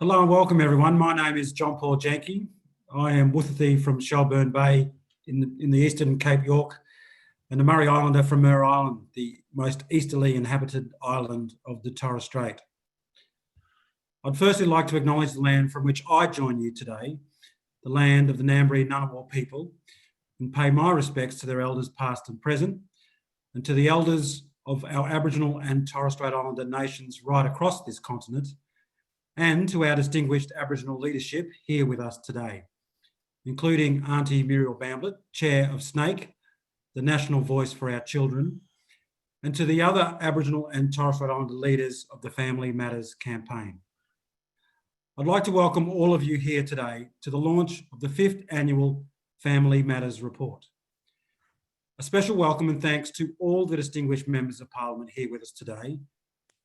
Hello and welcome everyone. My name is John Paul Janke. I am Wuthathi from Shelburne Bay in the eastern Cape York and a Murray Islander from Mer Island, the most easterly inhabited island of the Torres Strait. I'd firstly like to acknowledge the land from which I join you today, the land of the Ngambri Ngunnawal people, and pay my respects to their elders past and present, and to the elders of our Aboriginal and Torres Strait Islander nations right across this continent, and to our distinguished Aboriginal leadership here with us today, including Auntie Muriel Bamblett, Chair of SNAKE, the national voice for our children, and to the other Aboriginal and Torres Strait Islander leaders of the Family Matters campaign. I'd like to welcome all of you here today to the launch of the 5th annual Family Matters report. A special welcome and thanks to all the distinguished members of Parliament here with us today,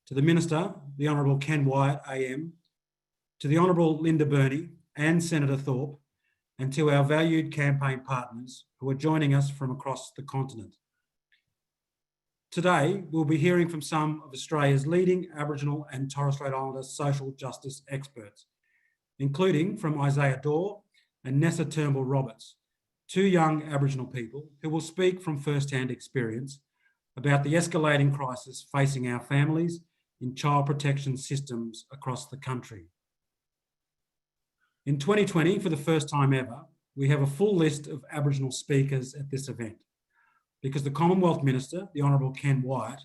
to the Minister, the Honourable Ken Wyatt AM, to the Honourable Linda Burney and Senator Thorpe, and to our valued campaign partners who are joining us from across the continent. Today, we'll be hearing from some of Australia's leading Aboriginal and Torres Strait Islander social justice experts, including from Isaiah Daw and Nessa Turnbull Roberts, two young Aboriginal people who will speak from first-hand experience about the escalating crisis facing our families in child protection systems across the country. In 2020, for the first time ever, we have a full list of Aboriginal speakers at this event because the Commonwealth Minister, the Honourable Ken Wyatt,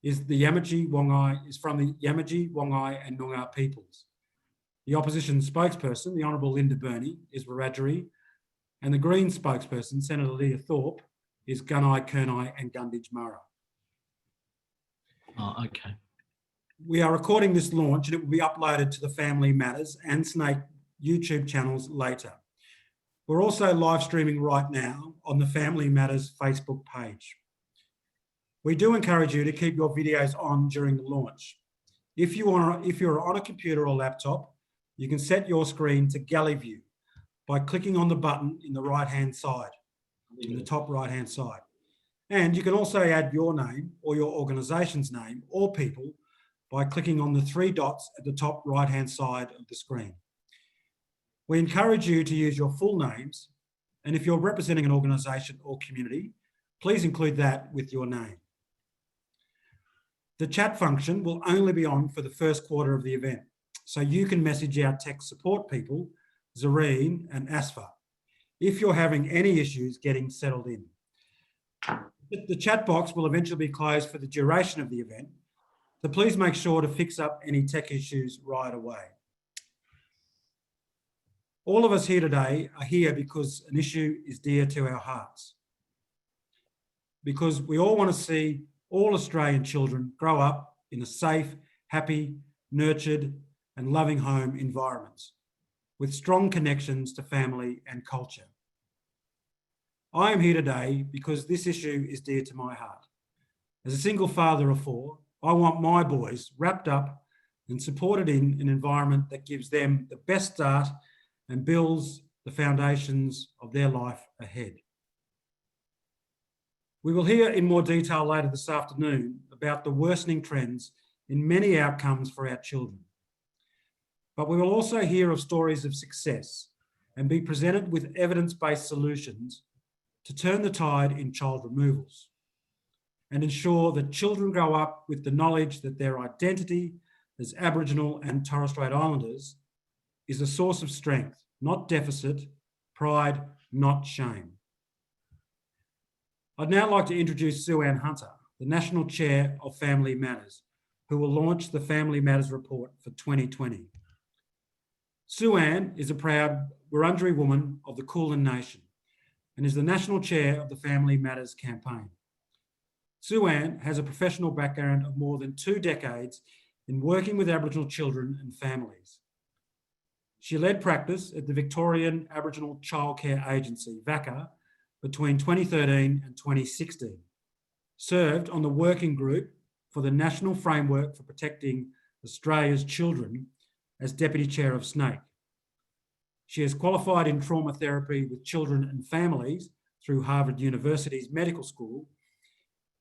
is from the Yamaji, Wongai and Noongar peoples. The opposition spokesperson, the Honourable Linda Burney, is Wiradjuri, and the Green spokesperson, Senator Lydia Thorpe, is Gunai, Kurnai and Gunditj Murra. Oh, okay. We are recording this launch and it will be uploaded to the Family Matters and SNAKE YouTube channels later. We're also live streaming right now on the Family Matters Facebook page. We do encourage you to keep your videos on during the launch. If you're on a computer or laptop, you can set your screen to galley view by clicking on the button in the right-hand side, in the top right-hand side. And you can also add your name or your organisation's name or people by clicking on the 3 dots at the top right-hand side of the screen. We encourage you to use your full names, and if you're representing an organisation or community, please include that with your name. The chat function will only be on for the first quarter of the event, so you can message our tech support people, Zareen and Asfa, if you're having any issues getting settled in. The chat box will eventually be closed for the duration of the event, so please make sure to fix up any tech issues right away. All of us here today are here because an issue is dear to our hearts. Because we all want to see all Australian children grow up in a safe, happy, nurtured and loving home environments with strong connections to family and culture. I am here today because this issue is dear to my heart. As a single father of 4, I want my boys wrapped up and supported in an environment that gives them the best start and builds the foundations of their life ahead. We will hear in more detail later this afternoon about the worsening trends in many outcomes for our children. But we will also hear of stories of success and be presented with evidence-based solutions to turn the tide in child removals and ensure that children grow up with the knowledge that their identity as Aboriginal and Torres Strait Islanders is a source of strength, not deficit, pride, not shame. I'd now like to introduce Suanne Hunter, the National Chair of Family Matters, who will launch the Family Matters report for 2020. Suanne is a proud Wurundjeri woman of the Kulin Nation and is the National Chair of the Family Matters campaign. Suanne has a professional background of more than 2 decades in working with Aboriginal children and families. She led practice at the Victorian Aboriginal Childcare Agency, VACA, between 2013 and 2016, served on the working group for the National Framework for Protecting Australia's Children as Deputy Chair of SNAKE. She is qualified in trauma therapy with children and families through Harvard University's Medical School.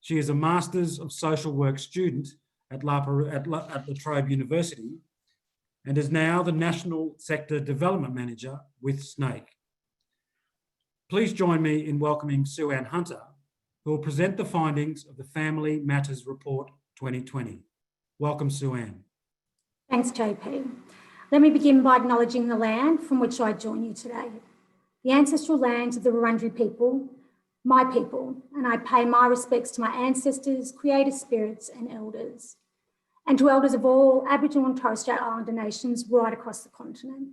She is a Masters of Social Work student at La Trobe University and is now the National Sector Development Manager with SNAIC. Please join me in welcoming Suanne Hunter, who will present the findings of the Family Matters Report 2020. Welcome, Suanne. Thanks, JP. Let me begin by acknowledging the land from which I join you today, the ancestral lands of the Wurundjeri people, my people, and I pay my respects to my ancestors, creator spirits and elders, and to elders of all Aboriginal and Torres Strait Islander nations right across the continent.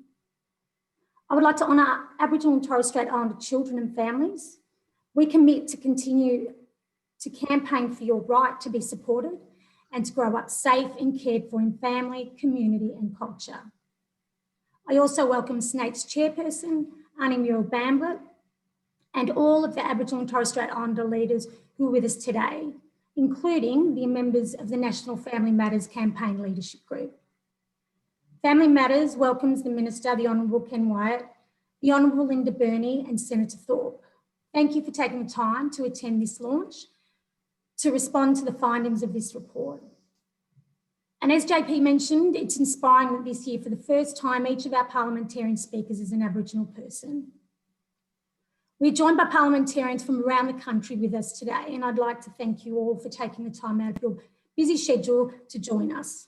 I would like to honour Aboriginal and Torres Strait Islander children and families. We commit to continue to campaign for your right to be supported and to grow up safe and cared for in family, community and culture. I also welcome SNAIC's chairperson, Arnie Muriel-Bamblett, and all of the Aboriginal and Torres Strait Islander leaders who are with us today, including the members of the National Family Matters Campaign Leadership Group. Family Matters welcomes the Minister, the Honourable Ken Wyatt, the Honourable Linda Burney and Senator Thorpe. Thank you for taking the time to attend this launch to respond to the findings of this report. And as JP mentioned, it's inspiring that this year, for the first time, each of our parliamentarian speakers is an Aboriginal person. We're joined by parliamentarians from around the country with us today, and I'd like to thank you all for taking the time out of your busy schedule to join us.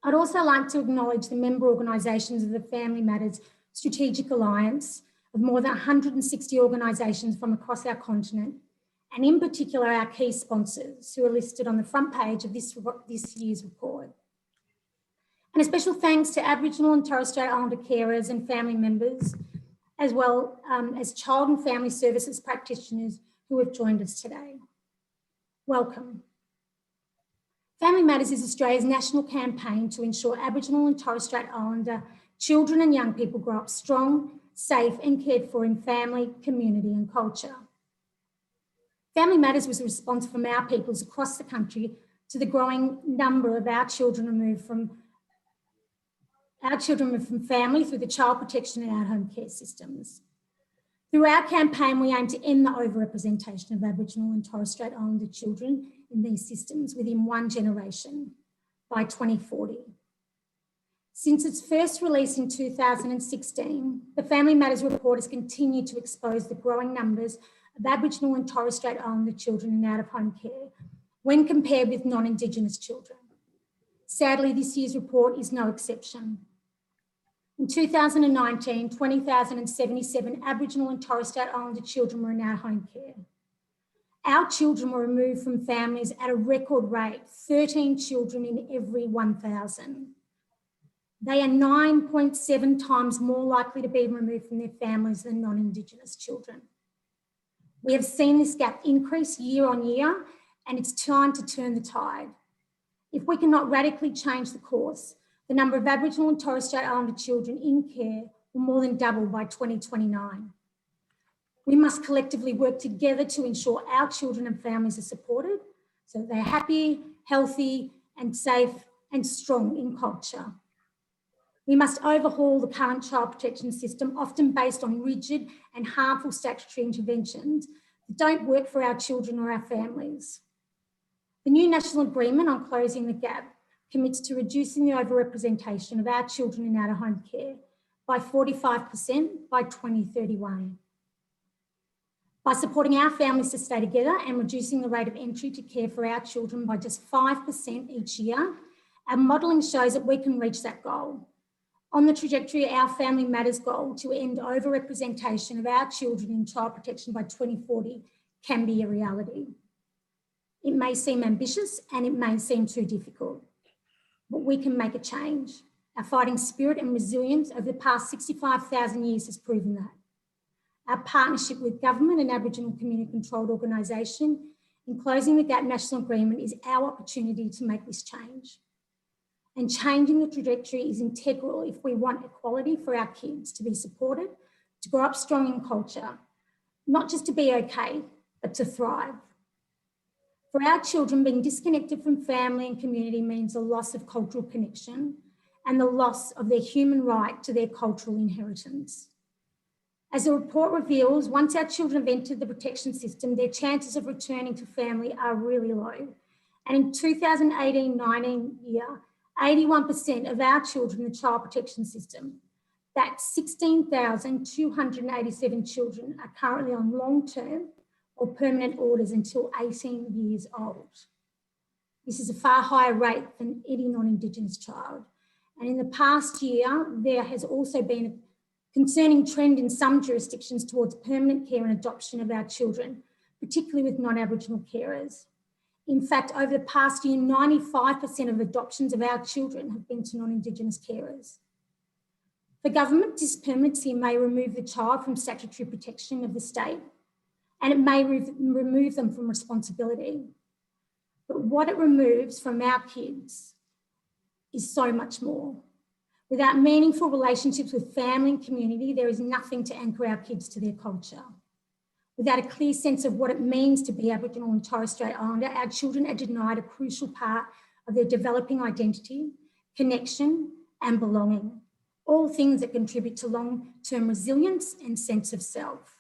I'd also like to acknowledge the member organisations of the Family Matters Strategic Alliance of more than 160 organisations from across our continent, and in particular our key sponsors who are listed on the front page of this year's report. And a special thanks to Aboriginal and Torres Strait Islander carers and family members, as well as child and family services practitioners who have joined us today. Welcome. Family Matters is Australia's national campaign to ensure Aboriginal and Torres Strait Islander children and young people grow up strong, safe and cared for in family, community and culture. Family Matters was a response from our peoples across the country to the growing number of our children removed from family through the child protection and out-home care systems. Through our campaign, we aim to end the overrepresentation of Aboriginal and Torres Strait Islander children in these systems within one generation by 2040. Since its first release in 2016, the Family Matters Report has continued to expose the growing numbers of Aboriginal and Torres Strait Islander children in out-of-home care when compared with non-Indigenous children. Sadly, this year's report is no exception. In 2019, 20,077 Aboriginal and Torres Strait Islander children were in out-of-home care. Our children were removed from families at a record rate, 13 children in every 1,000. They are 9.7 times more likely to be removed from their families than non-Indigenous children. We have seen this gap increase year on year, and it's time to turn the tide. If we cannot radically change the course, the number of Aboriginal and Torres Strait Islander children in care will more than double by 2029. We must collectively work together to ensure our children and families are supported so that they're happy, healthy and safe and strong in culture. We must overhaul the current child protection system, often based on rigid and harmful statutory interventions that don't work for our children or our families. The new National Agreement on Closing the Gap commits to reducing the overrepresentation of our children in out-of-home care by 45% by 2031. By supporting our families to stay together and reducing the rate of entry to care for our children by just 5% each year, our modelling shows that we can reach that goal. On the trajectory, our Family Matters goal to end overrepresentation of our children in child protection by 2040 can be a reality. It may seem ambitious and it may seem too difficult, but we can make a change. Our fighting spirit and resilience over the past 65,000 years has proven that. Our partnership with government and Aboriginal community-controlled organisation in Closing the Gap National Agreement is our opportunity to make this change. And changing the trajectory is integral if we want equality for our kids to be supported, to grow up strong in culture, not just to be okay, but to thrive. For our children, being disconnected from family and community means a loss of cultural connection and the loss of their human right to their cultural inheritance. As the report reveals, once our children have entered the protection system, their chances of returning to family are really low. And in 2018-19 year, 81% of our children in the child protection system, that's 16,287 children, are currently on long-term or permanent orders until 18 years old. This is a far higher rate than any non-Indigenous child. And in the past year, there has also been a concerning trend in some jurisdictions towards permanent care and adoption of our children, particularly with non-Aboriginal carers. In fact, over the past year, 95% of adoptions of our children have been to non-Indigenous carers. For government, this permanency may remove the child from statutory protection of the state, and it may remove them from responsibility. But what it removes from our kids is so much more. Without meaningful relationships with family and community, there is nothing to anchor our kids to their culture. Without a clear sense of what it means to be Aboriginal and Torres Strait Islander, our children are denied a crucial part of their developing identity, connection, and belonging, all things that contribute to long-term resilience and sense of self.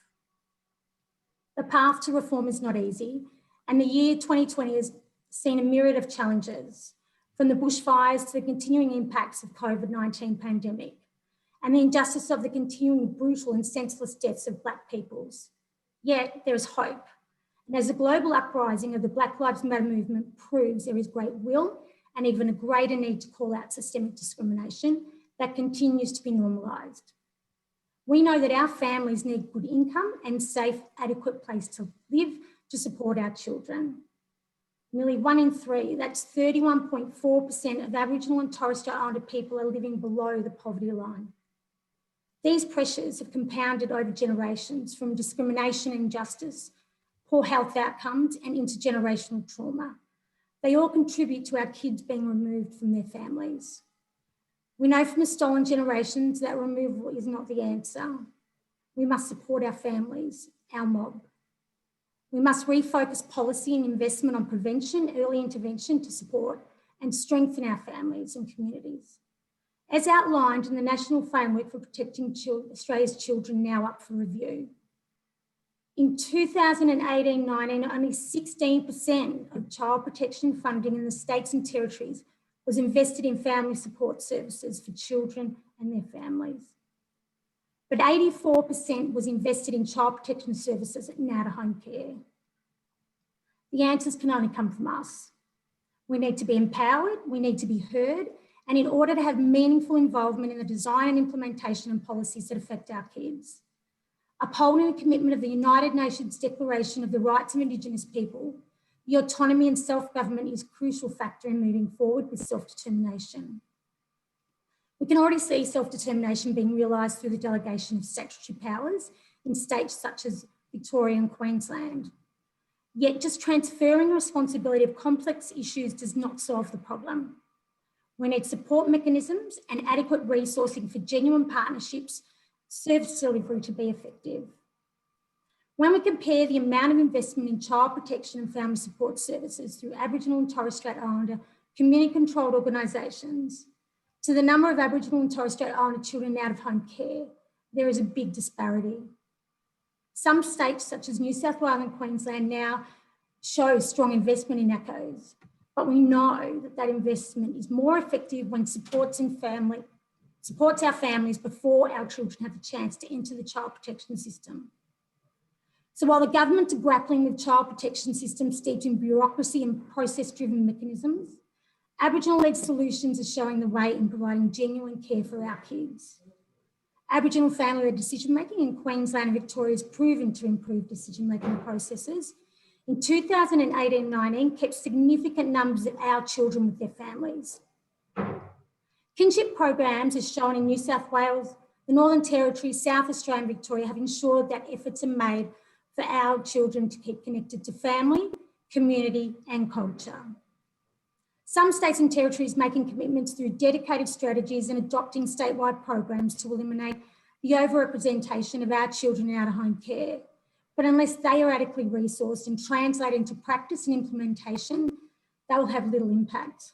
The path to reform is not easy, and the year 2020 has seen a myriad of challenges, from the bushfires to the continuing impacts of COVID-19 pandemic, and the injustice of the continuing brutal and senseless deaths of Black peoples. Yet there is hope. And as the global uprising of the Black Lives Matter movement proves, there is great will and even a greater need to call out systemic discrimination that continues to be normalised. We know that our families need good income and safe, adequate place to live to support our children. Nearly 1 in 3, that's 31.4% of Aboriginal and Torres Strait Islander people are living below the poverty line. These pressures have compounded over generations, from discrimination and injustice, poor health outcomes, and intergenerational trauma. They all contribute to our kids being removed from their families. We know from the stolen generations that removal is not the answer. We must support our families, our mob. We must refocus policy and investment on prevention, early intervention to support and strengthen our families and communities. As outlined in the National Framework for Protecting Australia's Children, now up for review. In 2018-19, only 16% of child protection funding in the states and territories was invested in family support services for children and their families. But 84% was invested in child protection services and out-of-home care. The answers can only come from us. We need to be empowered, we need to be heard, and in order to have meaningful involvement in the design and implementation of policies that affect our kids. Upholding the commitment of the United Nations Declaration of the Rights of Indigenous People, the autonomy and self-government is a crucial factor in moving forward with self-determination. We can already see self-determination being realised through the delegation of statutory powers in states such as Victoria and Queensland. Yet just transferring the responsibility of complex issues does not solve the problem. We need support mechanisms and adequate resourcing for genuine partnerships, service delivery to be effective. When we compare the amount of investment in child protection and family support services through Aboriginal and Torres Strait Islander community-controlled organisations to the number of Aboriginal and Torres Strait Islander children out of home care, there is a big disparity. Some states, such as New South Wales and Queensland, now show strong investment in ACOs, but we know that that investment is more effective when supports our families before our children have the chance to enter the child protection system. So while the government are grappling with child protection systems steeped in bureaucracy and process-driven mechanisms, Aboriginal-led solutions are showing the way in providing genuine care for our kids. Aboriginal family-led decision-making in Queensland and Victoria has proven to improve decision-making processes. In 2018-19, kept significant numbers of our children with their families. Kinship Programs, as shown in New South Wales, the Northern Territory, South Australia and Victoria, have ensured that efforts are made for our children to keep connected to family, community and culture. Some states and territories making commitments through dedicated strategies and adopting statewide programs to eliminate the overrepresentation of our children in out-of-home care. But unless they are adequately resourced and translated into practice and implementation, they will have little impact.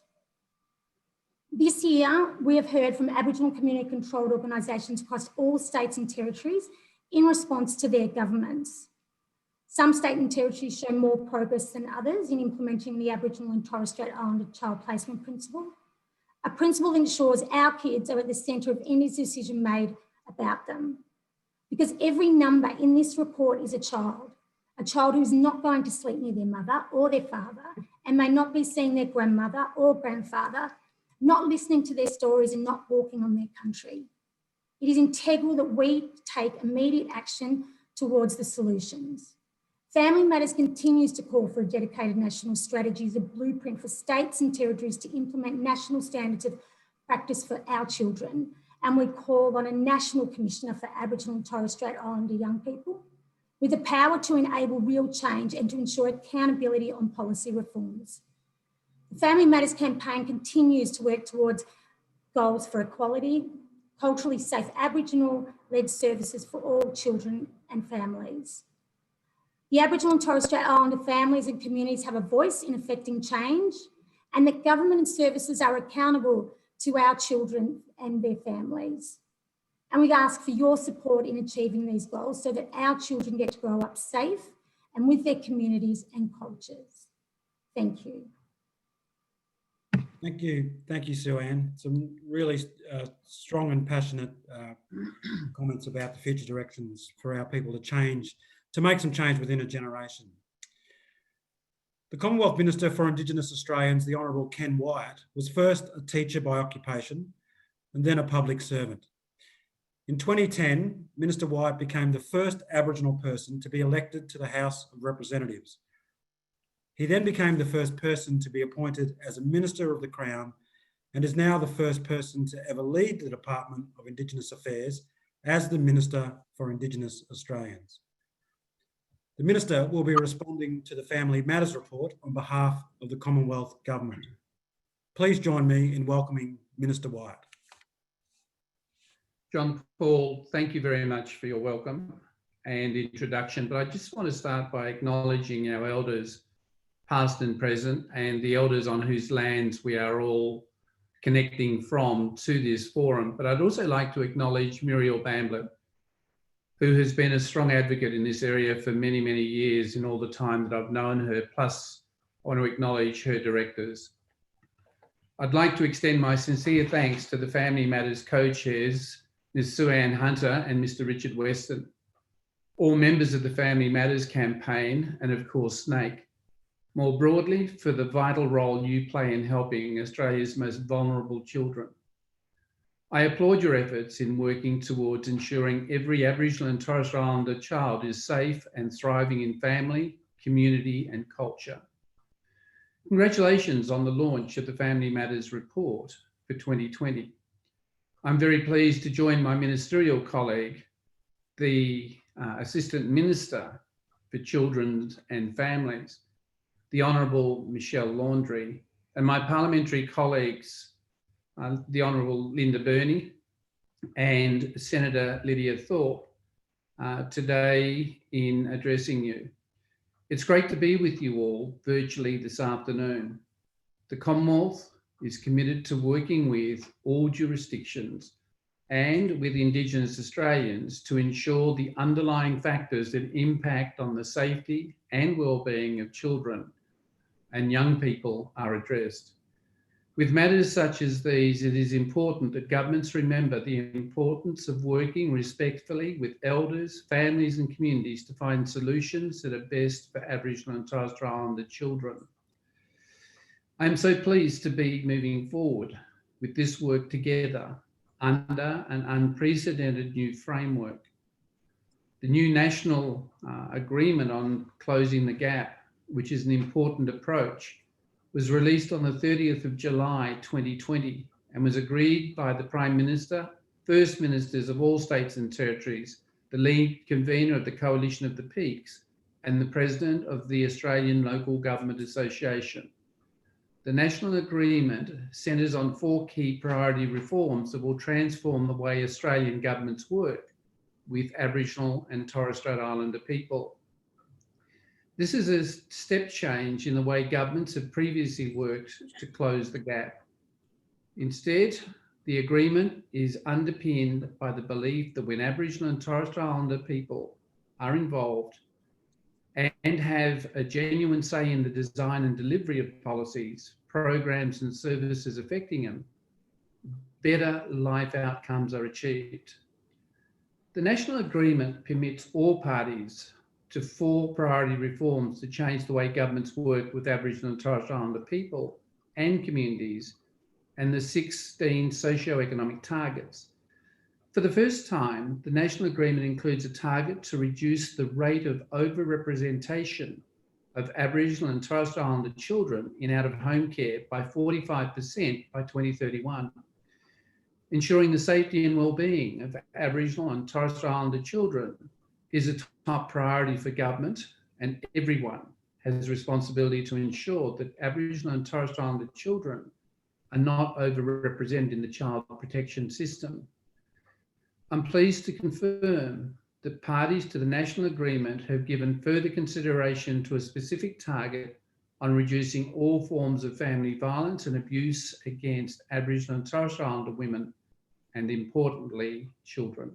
This year, we have heard from Aboriginal community-controlled organisations across all states and territories in response to their governments. Some states and territories show more progress than others in implementing the Aboriginal and Torres Strait Islander child placement principle. a principle that ensures our kids are at the centre of any decision made about them. Because every number in this report is a child who is not going to sleep near their mother or their father and may not be seeing their grandmother or grandfather, not listening to their stories and not walking on their country. It is integral that we take immediate action towards the solutions. Family Matters continues to call for a dedicated national strategy as a blueprint for states and territories to implement national standards of practice for our children. And we call on a National Commissioner for Aboriginal and Torres Strait Islander young people with the power to enable real change and to ensure accountability on policy reforms. The Family Matters campaign continues to work towards goals for equality, culturally safe Aboriginal-led services for all children and families. The Aboriginal and Torres Strait Islander families and communities have a voice in affecting change, and that government and services are accountable to our children and their families. And we ask for your support in achieving these goals so that our children get to grow up safe and with their communities and cultures. Thank you. Thank you, Suanne. Some really strong and passionate comments about the future directions for our people to make some change within a generation. The Commonwealth Minister for Indigenous Australians, the Honourable Ken Wyatt, was first a teacher by occupation and then a public servant. In 2010, Minister Wyatt became the first Aboriginal person to be elected to the House of Representatives. He then became the first person to be appointed as a Minister of the Crown and is now the first person to ever lead the Department of Indigenous Affairs as the Minister for Indigenous Australians. The Minister will be responding to the Family Matters report on behalf of the Commonwealth Government. Please join me in welcoming Minister Wyatt. John Paul, thank you very much for your welcome and introduction, but I just want to start by acknowledging our elders, past and present, and the elders on whose lands we are all connecting from to this forum. But I'd also like to acknowledge Muriel Bamblett, who has been a strong advocate in this area for many, many years in all the time that I've known her, plus I want to acknowledge her directors. I'd like to extend my sincere thanks to the Family Matters co-chairs, Ms. Suanne Hunter and Mr. Richard Weston, all members of the Family Matters campaign, and of course, SNAKE, more broadly for the vital role you play in helping Australia's most vulnerable children. I applaud your efforts in working towards ensuring every Aboriginal and Torres Strait Islander child is safe and thriving in family, community and culture. Congratulations on the launch of the Family Matters report for 2020. I'm very pleased to join my ministerial colleague, the Assistant Minister for Children and Families, the Honourable Michelle Landry, and my parliamentary colleagues, the Honourable Linda Burney and Senator Lydia Thorpe, today in addressing you. It's great to be with you all virtually this afternoon. The Commonwealth is committed to working with all jurisdictions and with Indigenous Australians to ensure the underlying factors that impact on the safety and well-being of children and young people are addressed. With matters such as these, it is important that governments remember the importance of working respectfully with elders, families and communities to find solutions that are best for Aboriginal and Torres Strait Islander children. I'm so pleased to be moving forward with this work together under an unprecedented new framework. The new national agreement on closing the gap, which is an important approach, was released on the 30th of July 2020 and was agreed by the Prime Minister, First Ministers of all states and territories, the lead convener of the Coalition of the Peaks, and the President of the Australian Local Government Association. The national agreement centres on 4 key priority reforms that will transform the way Australian governments work with Aboriginal and Torres Strait Islander people. This is a step change in the way governments have previously worked to close the gap. Instead, the agreement is underpinned by the belief that when Aboriginal and Torres Strait Islander people are involved and have a genuine say in the design and delivery of policies, programs and services affecting them, better life outcomes are achieved. The National Agreement permits all parties to 4 priority reforms to change the way governments work with Aboriginal and Torres Strait Islander people and communities, and the 16 socio-economic targets. For the first time, the National Agreement includes a target to reduce the rate of overrepresentation of Aboriginal and Torres Strait Islander children in out-of-home care by 45% by 2031. Ensuring the safety and well-being of Aboriginal and Torres Strait Islander children is a top priority for government, and everyone has responsibility to ensure that Aboriginal and Torres Strait Islander children are not overrepresented in the child protection system. I'm pleased to confirm that parties to the National Agreement have given further consideration to a specific target on reducing all forms of family violence and abuse against Aboriginal and Torres Strait Islander women, and importantly, children.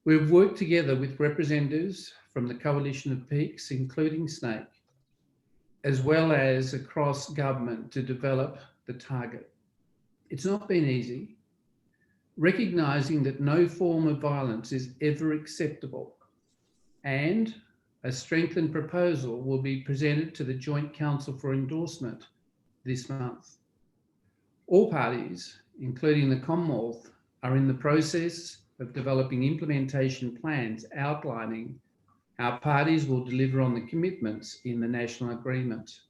We've worked together with representatives from the Coalition of Peaks, including Snake, as well as across government to develop the target. It's not been easy, recognising that no form of violence is ever acceptable, and a strengthened proposal will be presented to the Joint Council for endorsement this month. All parties, including the Commonwealth, are in the process of developing implementation plans outlining how parties will deliver on the commitments in the National Agreement.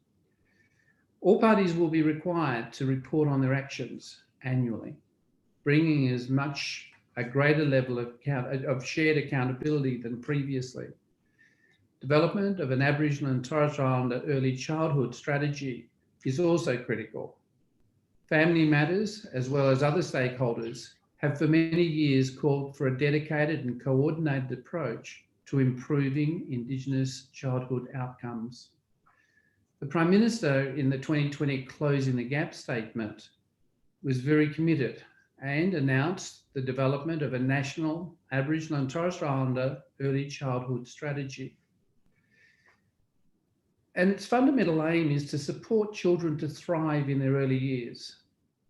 All parties will be required to report on their actions annually, bringing as much a greater level of shared accountability than previously. Development of an Aboriginal and Torres Strait Islander early childhood strategy is also critical. Family Matters, as well as other stakeholders, have for many years called for a dedicated and coordinated approach to improving Indigenous childhood outcomes. The Prime Minister in the 2020 Closing the Gap statement was very committed and announced the development of a national Aboriginal and Torres Strait Islander early childhood strategy. And its fundamental aim is to support children to thrive in their early years.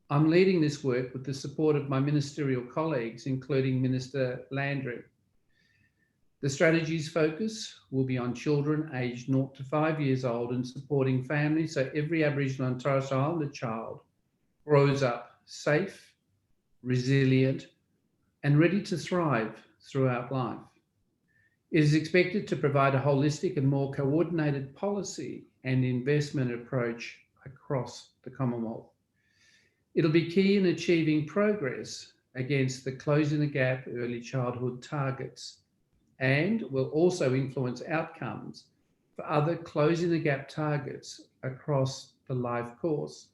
I'm leading this work with the support of my ministerial colleagues, including Minister Landry. The strategy's focus will be on children aged 0 to 5 years old and supporting families so every Aboriginal and Torres Strait Islander child grows up safe, resilient, and ready to thrive throughout life. It is expected to provide a holistic and more coordinated policy and investment approach across the Commonwealth. It'll be key in achieving progress against the Closing the Gap early childhood targets, and will also influence outcomes for other Closing the Gap targets across the life course.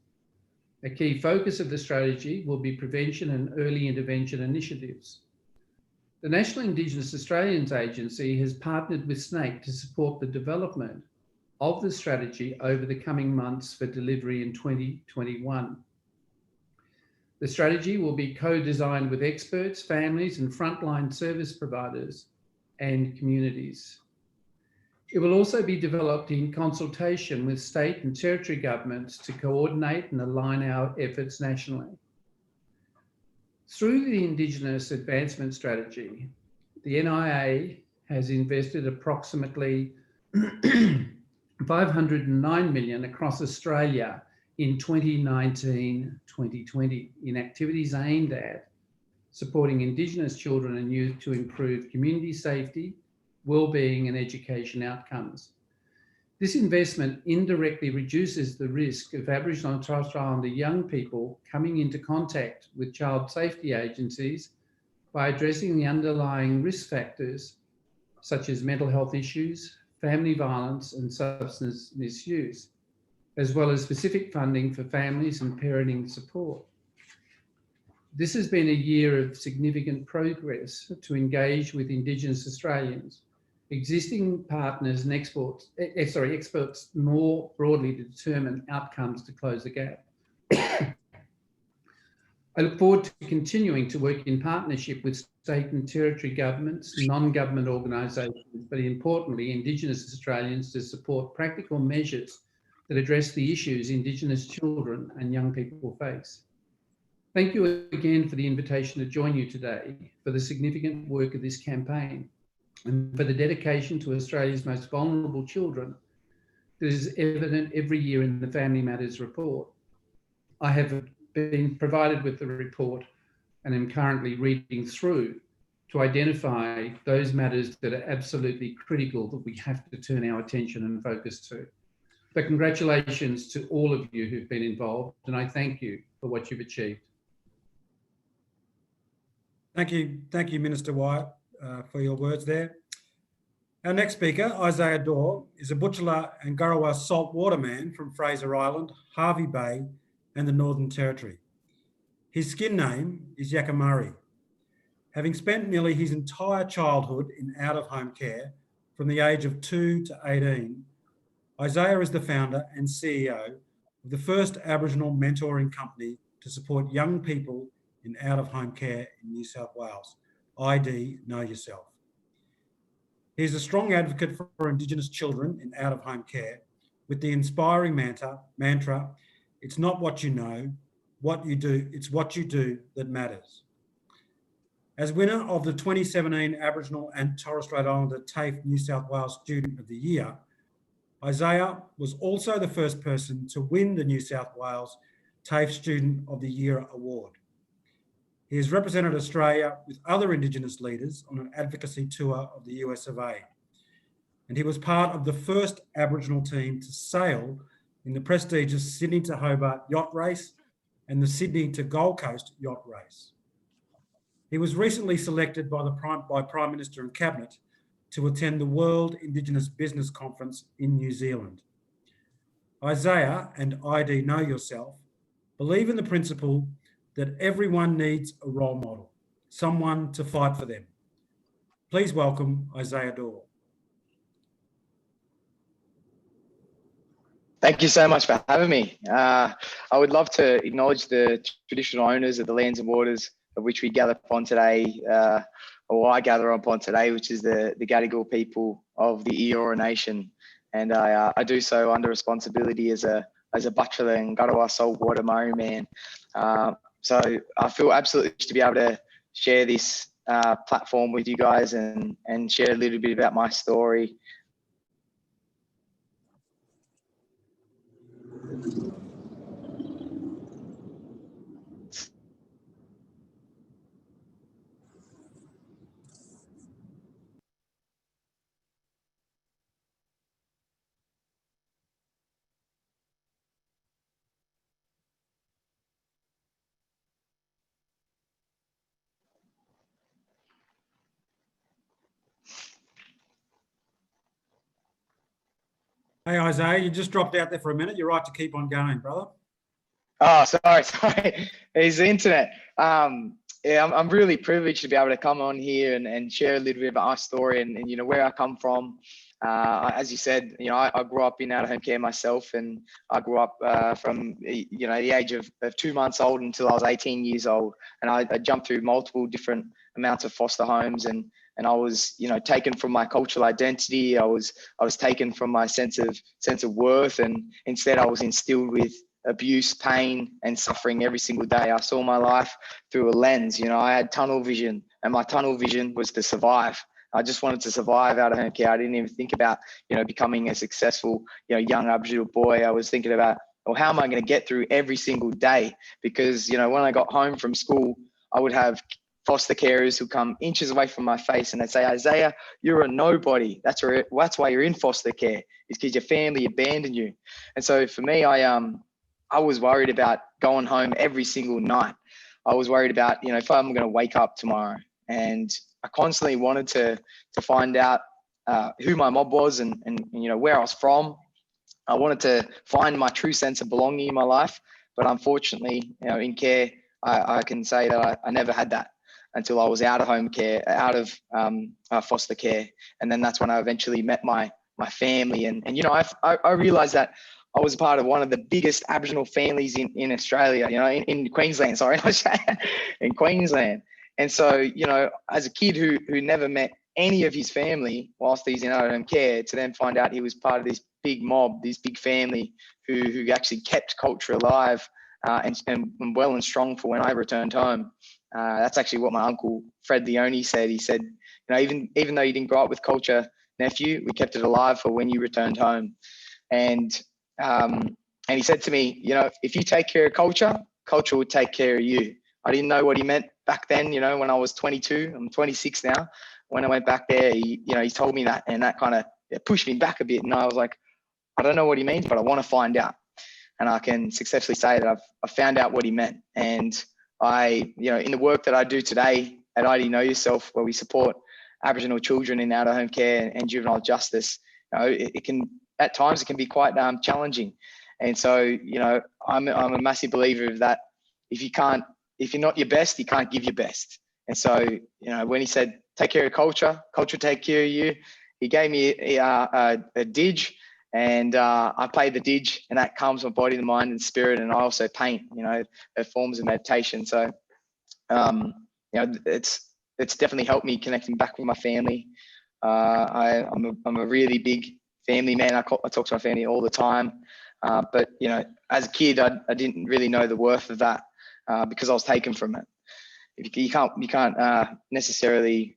A key focus of the strategy will be prevention and early intervention initiatives. The National Indigenous Australians Agency has partnered with Snake to support the development of the strategy over the coming months for delivery in 2021. The strategy will be co-designed with experts, families, and frontline service providers and communities. It will also be developed in consultation with state and territory governments to coordinate and align our efforts nationally. Through the Indigenous Advancement Strategy, the NIA has invested approximately $509 million across Australia in 2019-2020 in activities aimed at supporting Indigenous children and youth to improve community safety, well-being and education outcomes. This investment indirectly reduces the risk of Aboriginal and Torres Strait Islander young people coming into contact with child safety agencies by addressing the underlying risk factors such as mental health issues, family violence and substance misuse, as well as specific funding for families and parenting support. This has been a year of significant progress to engage with Indigenous Australians, existing partners and experts more broadly to determine outcomes to close the gap. I look forward to continuing to work in partnership with state and territory governments, non-government organisations, but importantly, Indigenous Australians to support practical measures that address the issues Indigenous children and young people face. Thank you again for the invitation to join you today for the significant work of this campaign and for the dedication to Australia's most vulnerable children that is evident every year in the Family Matters report. I have been provided with the report and am currently reading through to identify those matters that are absolutely critical that we have to turn our attention and focus to. But congratulations to all of you who've been involved, and I thank you for what you've achieved. Thank you, Minister Wyatt, for your words there. Our next speaker, Isaiah Daw, is a Butchulla and Garawa saltwater man from Fraser Island, Hervey Bay, and the Northern Territory. His skin name is Yakamari. Having spent nearly his entire childhood in out-of-home care from the age of 2 to 18, Isaiah is the founder and CEO of the first Aboriginal mentoring company to support young people in out-of-home care in New South Wales, ID Know Yourself. He is a strong advocate for Indigenous children in out-of-home care with the inspiring mantra, it's not what you know, what you do, it's what you do that matters. As winner of the 2017 Aboriginal and Torres Strait Islander Tafe New South Wales Student of the Year, Isaiah was also the first person to win the New South Wales Tafe Student of the Year award. He has represented Australia with other Indigenous leaders on an advocacy tour of the US of A. And he was part of the first Aboriginal team to sail in the prestigious Sydney to Hobart yacht race and the Sydney to Gold Coast yacht race. He was recently selected by Prime Minister and Cabinet to attend the World Indigenous Business Conference in New Zealand. Isaiah and ID Know Yourself believe in the principle that everyone needs a role model, someone to fight for them. Please welcome Isaiah Daw. Thank you so much for having me. I would love to acknowledge the traditional owners of the lands and waters of which we gather upon today, or I gather upon today, which is the Gadigal people of the Eora Nation. And I do so under responsibility as a Butchulla and Garawa saltwater Murray man. So I feel absolutely to be able to share this platform with you guys and share a little bit about my story. Hey, Isaiah, you just dropped out there for a minute. You're right to keep on going, brother. Oh, sorry. It's the internet. Yeah, I'm really privileged to be able to come on here and share a little bit about our story and you know, where I come from. As you said, you know, I grew up in out-of-home care myself, and I grew up from, you know, the age of 2 months old until I was 18 years old. And I jumped through multiple different amounts of foster homes, and I was, you know, taken from my cultural identity. I was taken from my sense of worth, and instead I was instilled with abuse, pain, and suffering every single day. I saw my life through a lens. You know, I had tunnel vision, and my tunnel vision was to survive. I just wanted to survive out of home care. I didn't even think about, you know, becoming a successful, you know, young Aboriginal boy. I was thinking about, well, how am I going to get through every single day? Because, you know, when I got home from school, I would have foster carers who come inches away from my face and they'd say, Isaiah, you're a nobody. That's why you're in foster care, is because your family abandoned you. And so for me, I was worried about going home every single night. I was worried about, you know, if I'm going to wake up tomorrow. And I constantly wanted to find out who my mob was and you know, where I was from. I wanted to find my true sense of belonging in my life. But unfortunately, you know, in care, I can say that I never had that until I was out of home care, out of foster care. And then that's when I eventually met my family. And you know, I realized that I was part of one of the biggest Aboriginal families in Australia, you know, in Queensland, sorry, in Queensland. And so, you know, as a kid who never met any of his family whilst he's in out-of-home care, to then find out he was part of this big mob, this big family who actually kept culture alive and well and strong for when I returned home. That's actually what my uncle Fred Leone said. He said, even though you didn't grow up with culture, nephew, we kept it alive for when you returned home. And he said to me, if you take care of culture, culture will take care of you. I didn't know what he meant back then, when I was 22. I'm 26 now. When I went back there, he told me that, and that kind of pushed me back a bit. And I was like, I don't know what he means, but I want to find out. And I can successfully say that I've found out what he meant. And I, in the work that I do today at ID Know Yourself, where we support Aboriginal children in out of home care and juvenile justice, it can, at times it can be quite challenging. And so, I'm a massive believer of that. If you're not your best, you can't give your best. And so, when he said, take care of culture, culture take care of you, he gave me a didge, and I play the didge, and that calms my body, the mind and spirit. And I also paint, forms of meditation. So, it's definitely helped me connecting back with my family. I'm a really big family man. I talk to my family all the time. But as a kid, I didn't really know the worth of that because I was taken from it. You can't necessarily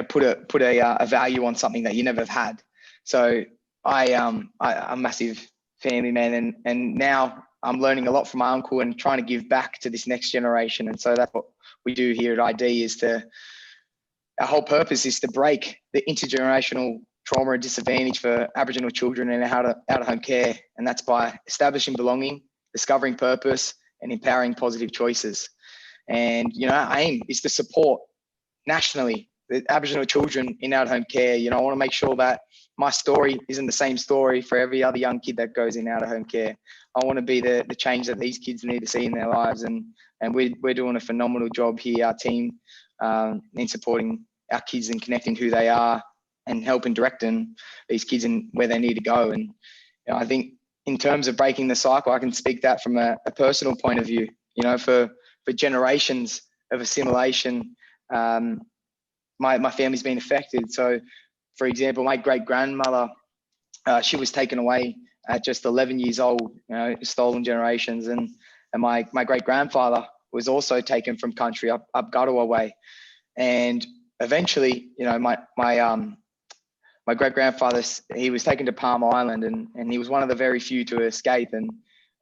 put a value on something that you never have had. So I'm a massive family man, and now I'm learning a lot from my uncle and trying to give back to this next generation. And so that's what we do here at ID. Our whole purpose is to break the intergenerational trauma and disadvantage for Aboriginal children in out of home care, and that's by establishing belonging, discovering purpose, and empowering positive choices. And our aim is to support nationally the Aboriginal children in out of home care. I want to make sure that my story isn't the same story for every other young kid that goes in out of home care. I want to be the change that these kids need to see in their lives, and we're doing a phenomenal job here, our team, in supporting our kids and connecting who they are and helping directing these kids in where they need to go. And I think in terms of breaking the cycle, I can speak that from a personal point of view. For generations of assimilation, my family's been affected. So, for example, my great grandmother, she was taken away at just 11 years old. Stolen generations, and my great grandfather was also taken from country up Guttuwa way, and eventually, my great grandfather, he was taken to Palm Island, and he was one of the very few to escape. And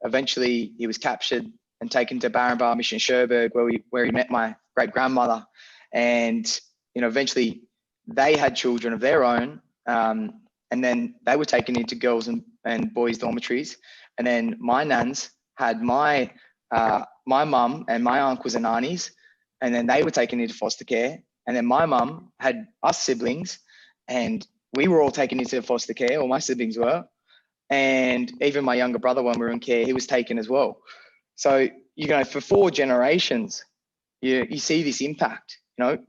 eventually, he was captured and taken to Barrenbar Mission Sherburgh, where he met my great grandmother. And eventually, they had children of their own, and then they were taken into girls and boys dormitories. And then my nans had my mum and my uncles and aunties, and then they were taken into foster care. And then my mum had us siblings, and we were all taken into foster care, all my siblings were. And even my younger brother, when we were in care, he was taken as well. So, for 4 generations, you see this impact.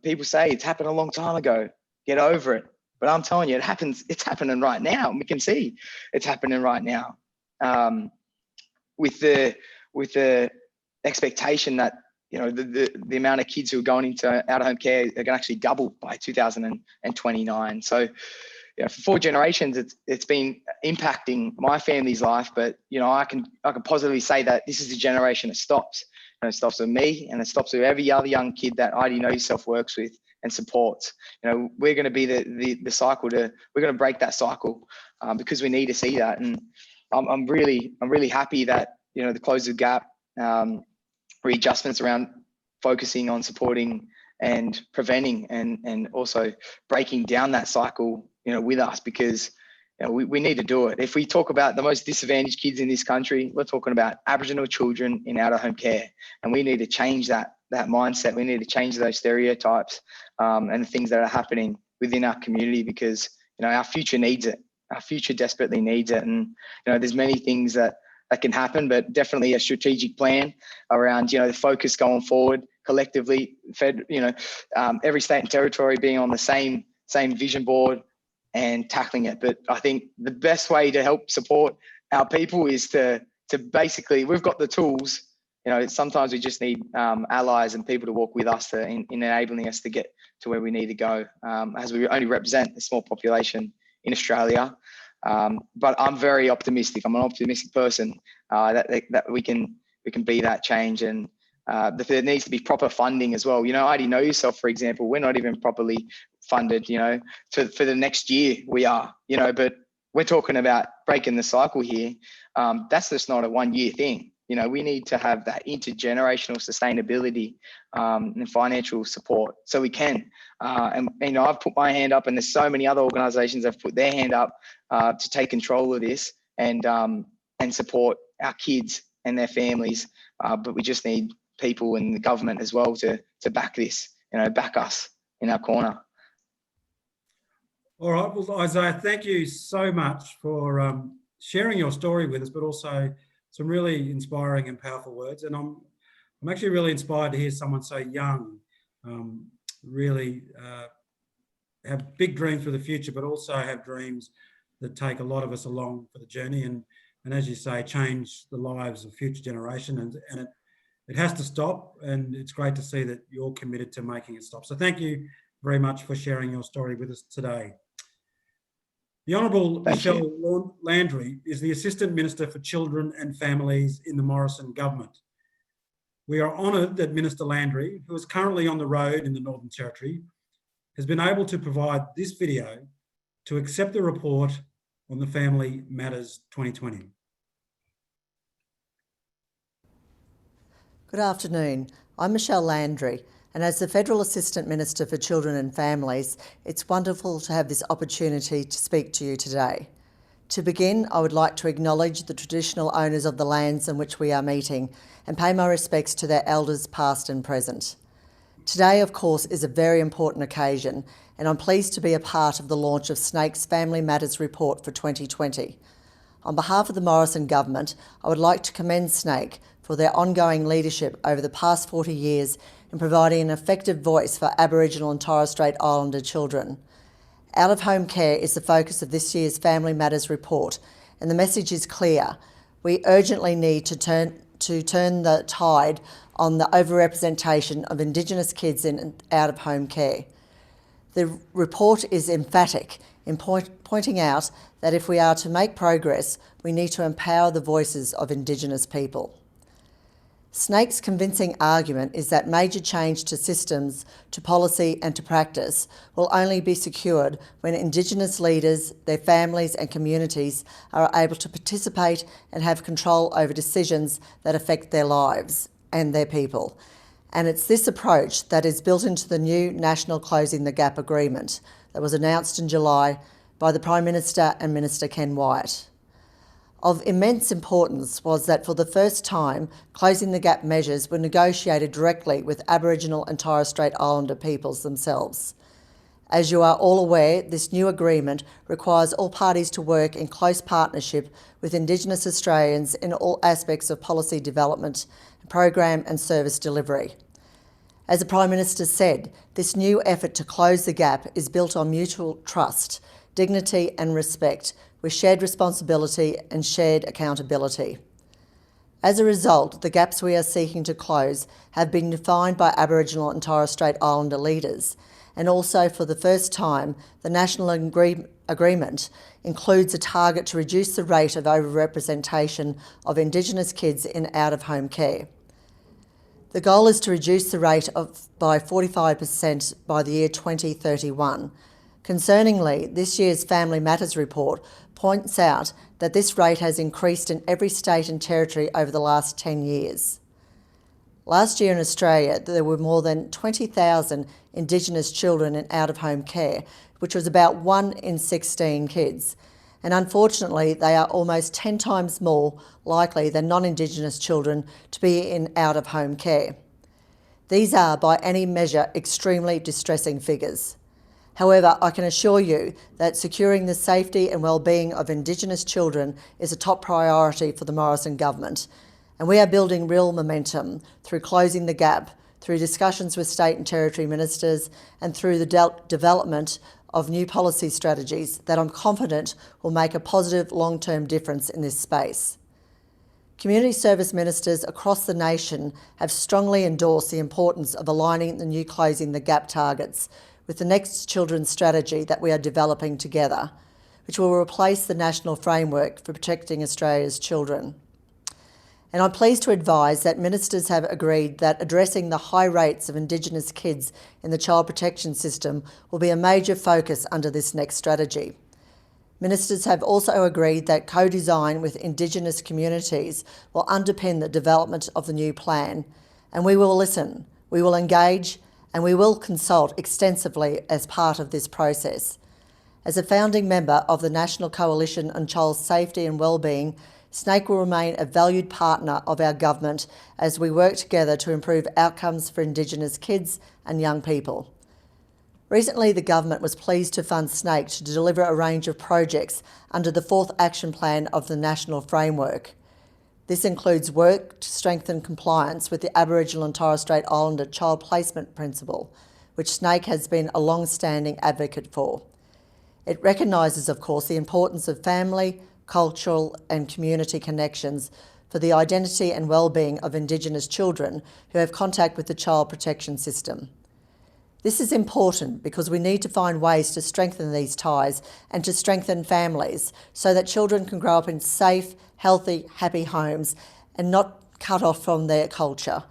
People say it's happened a long time ago, get over it. But I'm telling you, it's happening right now. And we can see it's happening right now. With the expectation that, the amount of kids who are going into out of home care are going to actually double by 2029. So, for 4 generations, it's been impacting my family's life. But I can positively say that this is the generation that stops. It stops with me, and it stops with every other young kid that ID Know Yourself works with and supports. We're going to be the cycle we're going to break that cycle because we need to see that. And I'm really happy that the Close the Gap readjustments around focusing on supporting and preventing and also breaking down that cycle with us, because we need to do it. If we talk about the most disadvantaged kids in this country, we're talking about Aboriginal children in out of home care, and we need to change that mindset. We need to change those stereotypes and the things that are happening within our community, because our future needs it. Our future desperately needs it. And there's many things that can happen, but definitely a strategic plan around the focus going forward collectively. Every state and territory being on the same vision board and tackling it. But I think the best way to help support our people is to basically, we've got the tools. Sometimes we just need allies and people to walk with us in enabling us to get to where we need to go, as we only represent a small population in Australia. But I'm very optimistic. I'm an optimistic person that we can be that change, and there needs to be proper funding as well. ID Know Yourself, for example, we're not even properly funded, for the next year we are, but we're talking about breaking the cycle here. That's just not a 1 year thing. We need to have that intergenerational sustainability and financial support so we can. And I've put my hand up, and there's so many other organisations that have put their hand up to take control of this and support our kids and their families. But we just need people in the government as well to back this, back us in our corner. All right, well, Isaiah, thank you so much for sharing your story with us, but also some really inspiring and powerful words. And I'm actually really inspired to hear someone so young really have big dreams for the future, but also have dreams that take a lot of us along for the journey and as you say, change the lives of future generations. And it has to stop, and it's great to see that you're committed to making it stop. So thank you very much for sharing your story with us today. The Honourable Michelle Landry is the Assistant Minister for Children and Families in the Morrison Government. We are honoured that Minister Landry, who is currently on the road in the Northern Territory, has been able to provide this video to accept the report on the Family Matters 2020. Good afternoon. I'm Michelle Landry, and as the Federal Assistant Minister for Children and Families, it's wonderful to have this opportunity to speak to you today. To begin, I would like to acknowledge the traditional owners of the lands in which we are meeting and pay my respects to their elders past and present. Today, of course, is a very important occasion, and I'm pleased to be a part of the launch of SNAIC's Family Matters Report for 2020. On behalf of the Morrison Government, I would like to commend SNAIC for their ongoing leadership over the past 40 years in providing an effective voice for Aboriginal and Torres Strait Islander children. Out-of-home care is the focus of this year's Family Matters Report, and the message is clear. We urgently need to turn the tide on the overrepresentation of Indigenous kids in out-of-home care. The report is emphatic in pointing out that if we are to make progress, we need to empower the voices of Indigenous people. SNAIC's convincing argument is that major change to systems, to policy and to practice will only be secured when Indigenous leaders, their families and communities are able to participate and have control over decisions that affect their lives and their people. And it's this approach that is built into the new National Closing the Gap agreement that was announced in July by the Prime Minister and Minister Ken Wyatt. Of immense importance was that for the first time, Closing the Gap measures were negotiated directly with Aboriginal and Torres Strait Islander peoples themselves. As you are all aware, this new agreement requires all parties to work in close partnership with Indigenous Australians in all aspects of policy development, program and service delivery. As the Prime Minister said, this new effort to close the gap is built on mutual trust, dignity and respect, with shared responsibility and shared accountability. As a result, the gaps we are seeking to close have been defined by Aboriginal and Torres Strait Islander leaders, and also for the first time, the National Agreement includes a target to reduce the rate of overrepresentation of Indigenous kids in out-of-home care. The goal is to reduce the rate by 45% by the year 2031. Concerningly, this year's Family Matters report points out that this rate has increased in every state and territory over the last 10 years. Last year in Australia, there were more than 20,000 Indigenous children in out-of-home care, which was about 1 in 16 kids. And unfortunately, they are almost 10 times more likely than non-Indigenous children to be in out-of-home care. These are, by any measure, extremely distressing figures. However, I can assure you that securing the safety and well-being of Indigenous children is a top priority for the Morrison Government, and we are building real momentum through closing the gap, through discussions with state and territory ministers, and through the development of new policy strategies that I'm confident will make a positive long-term difference in this space. Community service ministers across the nation have strongly endorsed the importance of aligning the new Closing the Gap targets with the next children's strategy that we are developing together, which will replace the national framework for protecting Australia's children. And I'm pleased to advise that ministers have agreed that addressing the high rates of Indigenous kids in the child protection system will be a major focus under this next strategy. Ministers have also agreed that co-design with Indigenous communities will underpin the development of the new plan, and we will listen, we will engage, and we will consult extensively as part of this process. As a founding member of the National Coalition on Child Safety and Wellbeing, SNAIC will remain a valued partner of our government as we work together to improve outcomes for Indigenous kids and young people. Recently, the government was pleased to fund SNAIC to deliver a range of projects under the 4th Action Plan of the National Framework. This includes work to strengthen compliance with the Aboriginal and Torres Strait Islander Child Placement Principle, which SNAIC has been a long-standing advocate for. It recognises, of course, the importance of family, cultural and community connections for the identity and well-being of Indigenous children who have contact with the child protection system. This is important because we need to find ways to strengthen these ties and to strengthen families so that children can grow up in safe, healthy, happy homes and not cut off from their culture.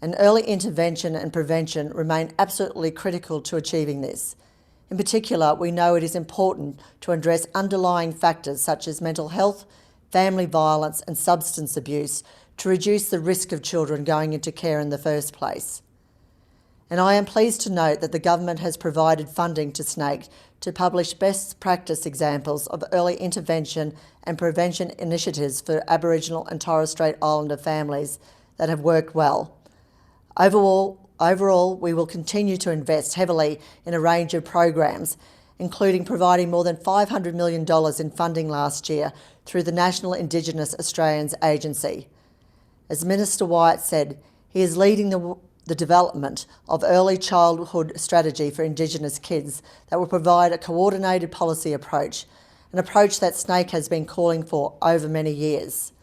And early intervention and prevention remain absolutely critical to achieving this. In particular, we know it is important to address underlying factors such as mental health, family violence and substance abuse to reduce the risk of children going into care in the first place. And I am pleased to note that the government has provided funding to SNAIC to publish best practice examples of early intervention and prevention initiatives for Aboriginal and Torres Strait Islander families that have worked well. Overall, we will continue to invest heavily in a range of programs, including providing more than $500 million in funding last year through the National Indigenous Australians Agency. As Minister Wyatt said, he is leading the development of early childhood strategy for Indigenous kids that will provide a coordinated policy approach, an approach that SNAIC has been calling for over many years.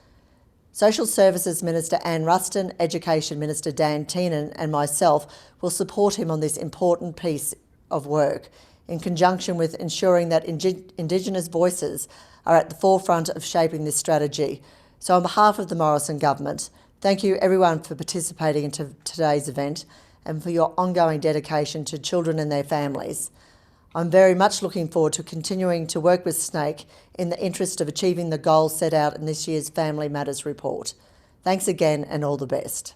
Social Services Minister Anne Ruston, Education Minister Dan Teenan and myself will support him on this important piece of work in conjunction with ensuring that Indigenous voices are at the forefront of shaping this strategy. So on behalf of the Morrison Government, thank you everyone for participating in today's event and for your ongoing dedication to children and their families. I'm very much looking forward to continuing to work with SNAIC in the interest of achieving the goals set out in this year's Family Matters report. Thanks again and all the best.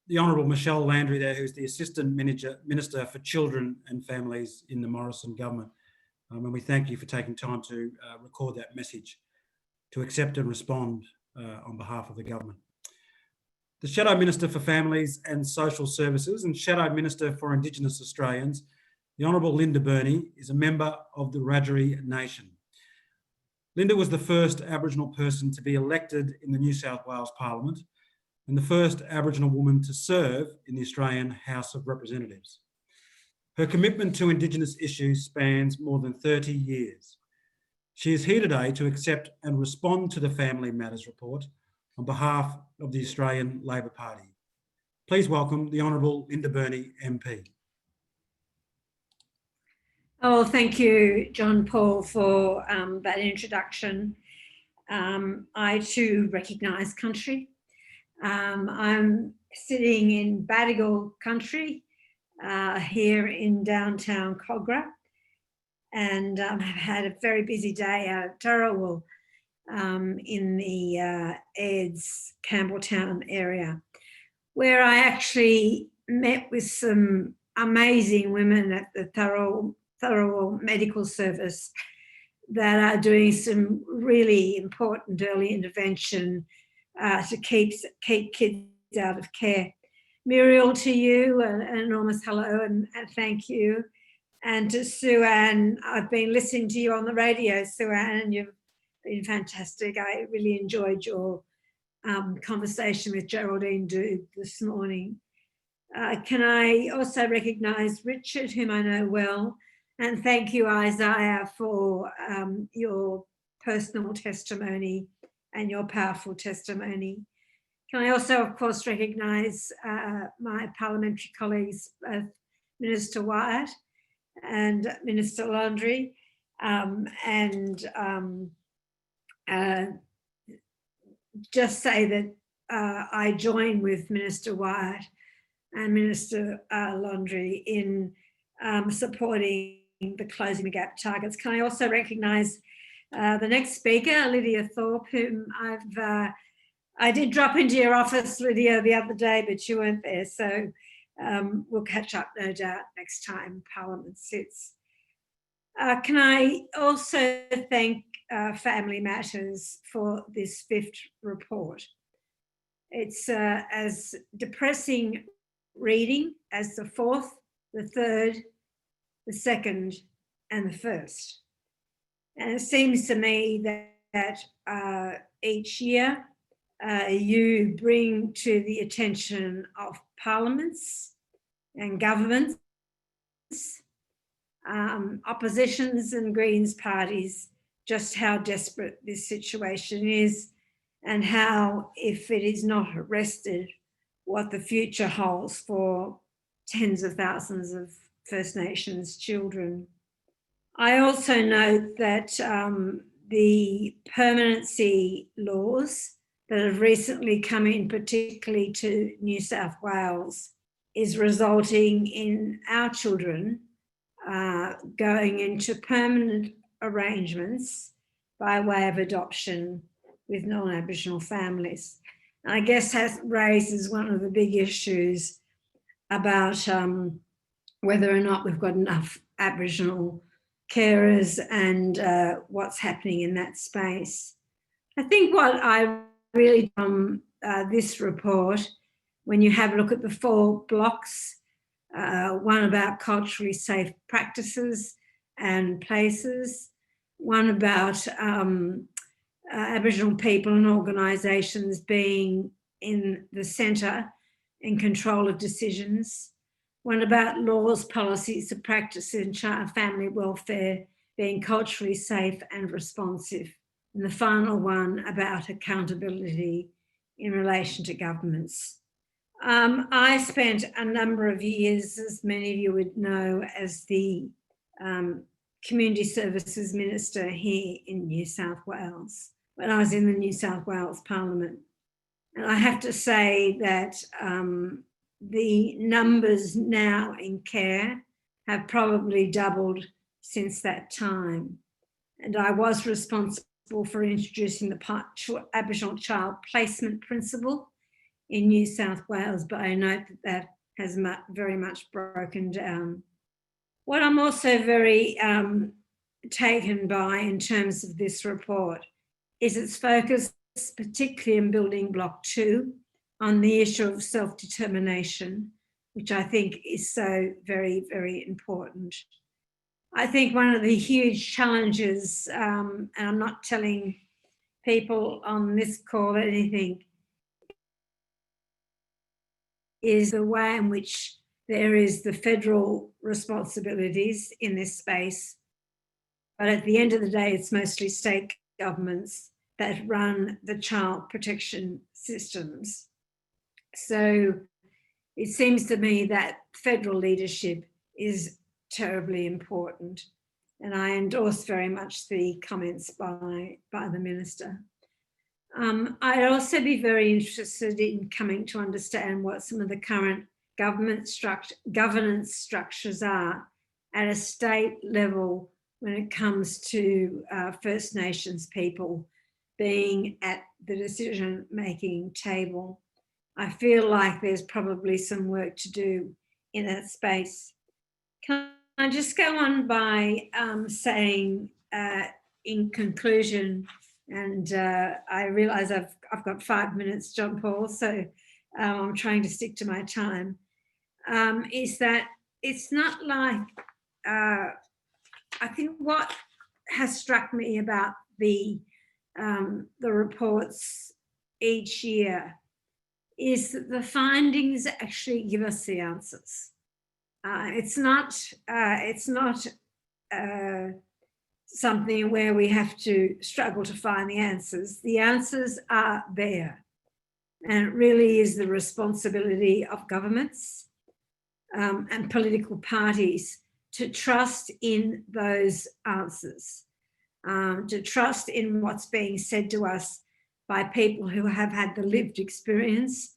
The Honourable Michelle Landry there, who's the Assistant Minister for Children and Families in the Morrison Government. And we thank you for taking time to record that message, to accept and respond on behalf of the government. The Shadow Minister for Families and Social Services and Shadow Minister for Indigenous Australians, the Honourable Linda Burney, is a member of the Wiradjuri Nation. Linda was the first Aboriginal person to be elected in the New South Wales Parliament and the first Aboriginal woman to serve in the Australian House of Representatives. Her commitment to Indigenous issues spans more than 30 years. She is here today to accept and respond to the Family Matters report on behalf of the Australian Labor Party. Please welcome the Honourable Linda Burney, MP. Oh, thank you, John Paul, for that introduction. I too recognise country. I'm sitting in Badigal country here in downtown Cogra, and I've had a very busy day out at Turnbull in the Aids Campbelltown area, where I actually met with some amazing women at the Thurrow Medical Service that are doing some really important early intervention to keep kids out of care. Muriel, to you, an enormous hello and thank you. And to Suanne, I've been listening to you on the radio, Suanne, and you've been fantastic. I really enjoyed your conversation with Geraldine Doob this morning. Can I also recognise Richard, whom I know well, and thank you, Isaiah, for your personal testimony and your powerful testimony. Can I also, of course, recognise my parliamentary colleagues, Minister Wyatt and Minister Landry, just say that I join with Minister Wyatt and Minister Landry in supporting the Closing the Gap targets. Can I also recognise the next speaker, Lydia Thorpe, whom I did drop into your office, Lydia, the other day, but you weren't there. So we'll catch up, no doubt, next time Parliament sits. Can I also thank Family Matters for this 5th report. It's as depressing reading as the 4th, the 3rd, the 2nd, and the 1st. And it seems to me that each year you bring to the attention of parliaments and governments, oppositions and Greens parties, just how desperate this situation is and how, if it is not arrested, what the future holds for tens of thousands of First Nations children. I also note that the permanency laws that have recently come in, particularly to New South Wales, is resulting in our children going into permanent arrangements by way of adoption with non-Aboriginal families. And I guess that raises one of the big issues about whether or not we've got enough Aboriginal carers and what's happening in that space. I think what I really from this report, when you have a look at the 4 blocks, one about culturally safe practices and places, one about Aboriginal people and organisations being in the centre in control of decisions, one about laws, policies, and practice in family welfare being culturally safe and responsive, and the final one about accountability in relation to governments. I spent a number of years, as many of you would know, as the Community Services Minister here in New South Wales, when I was in the New South Wales Parliament. And I have to say that the numbers now in care have probably doubled since that time. And I was responsible for introducing the Aboriginal Child Placement Principle in New South Wales, but I note that that has very much broken down. What I'm also very taken by in terms of this report is its focus, particularly in building block 2, on the issue of self-determination, which I think is so very, very important. I think one of the huge challenges, and I'm not telling people on this call anything, is the way in which there is the federal responsibilities in this space, but at the end of the day, it's mostly state governments that run the child protection systems. So it seems to me that federal leadership is terribly important, and I endorse very much the comments by the Minister. I'd also be very interested in coming to understand what some of the current governance structures are at a state level when it comes to First Nations people being at the decision-making table. I feel like there's probably some work to do in that space. Can I just go on by saying in conclusion, and I realise I've got 5 minutes, John Paul, so I'm trying to stick to my time, is that it's not like, I think what has struck me about the reports each year is that the findings actually give us the answers. It's not something where we have to struggle to find the answers. The answers are there. And it really is the responsibility of governments and political parties to trust in those answers, to trust in what's being said to us by people who have had the lived experience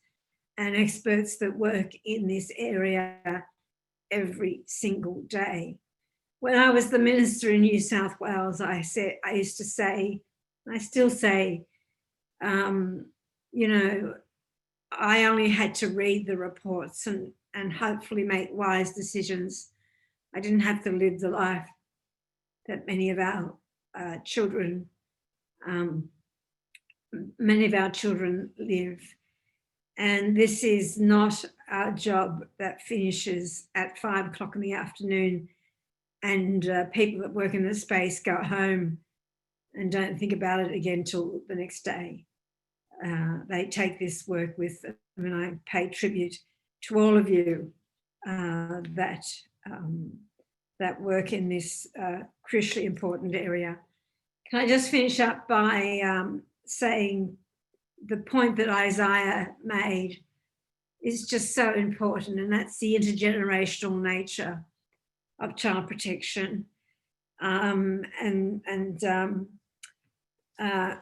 and experts that work in this area every single day. When I was the minister in New South Wales, I used to say, I still say, you know, I only had to read the reports and hopefully make wise decisions. I didn't have to live the life that many of our children live. And this is not our job that finishes at 5 o'clock in the afternoon and people that work in the space go home and don't think about it again till the next day. They take this work with them, and I pay tribute to all of you that work in this crucially important area. Can I just finish up by saying the point that Isaiah made is just so important, and that's the intergenerational nature of child protection.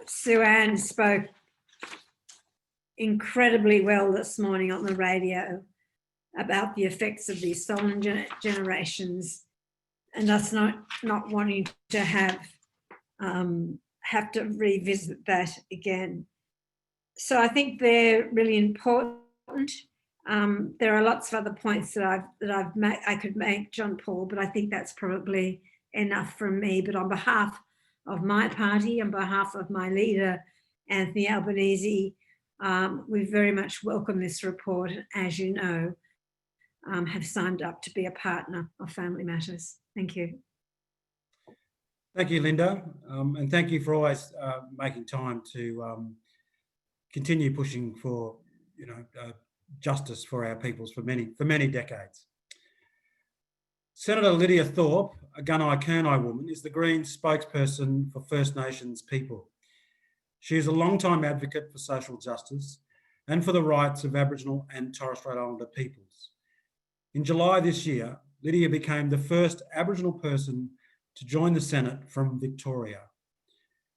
Suanne spoke incredibly well this morning on the radio about the effects of these stolen generations and us not wanting to have to revisit that again. So I think they're really important. There are lots of other points that I could make, John Paul, but I think that's probably enough from me. But on behalf of my party, on behalf of my leader, Anthony Albanese, we very much welcome this report, and as you know, have signed up to be a partner of Family Matters. Thank you. Thank you, Linda, and thank you for always making time to continue pushing for, you know, justice for our peoples for many decades. Senator Lydia Thorpe, a Gunai-Kurnai woman, is the Greens spokesperson for First Nations people. She is a long-time advocate for social justice and for the rights of Aboriginal and Torres Strait Islander peoples. In July this year, Lydia became the first Aboriginal person to join the Senate from Victoria.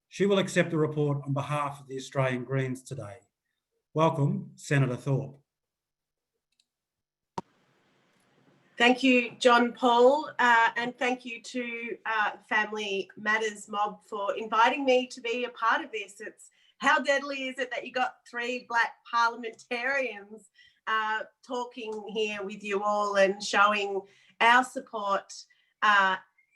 She will accept the report on behalf of the Australian Greens today. Welcome, Senator Thorpe. Thank you, John Paul, and thank you to Family Matters Mob for inviting me to be a part of this. It's how deadly is it that you got 3 Black parliamentarians talking here with you all and showing our support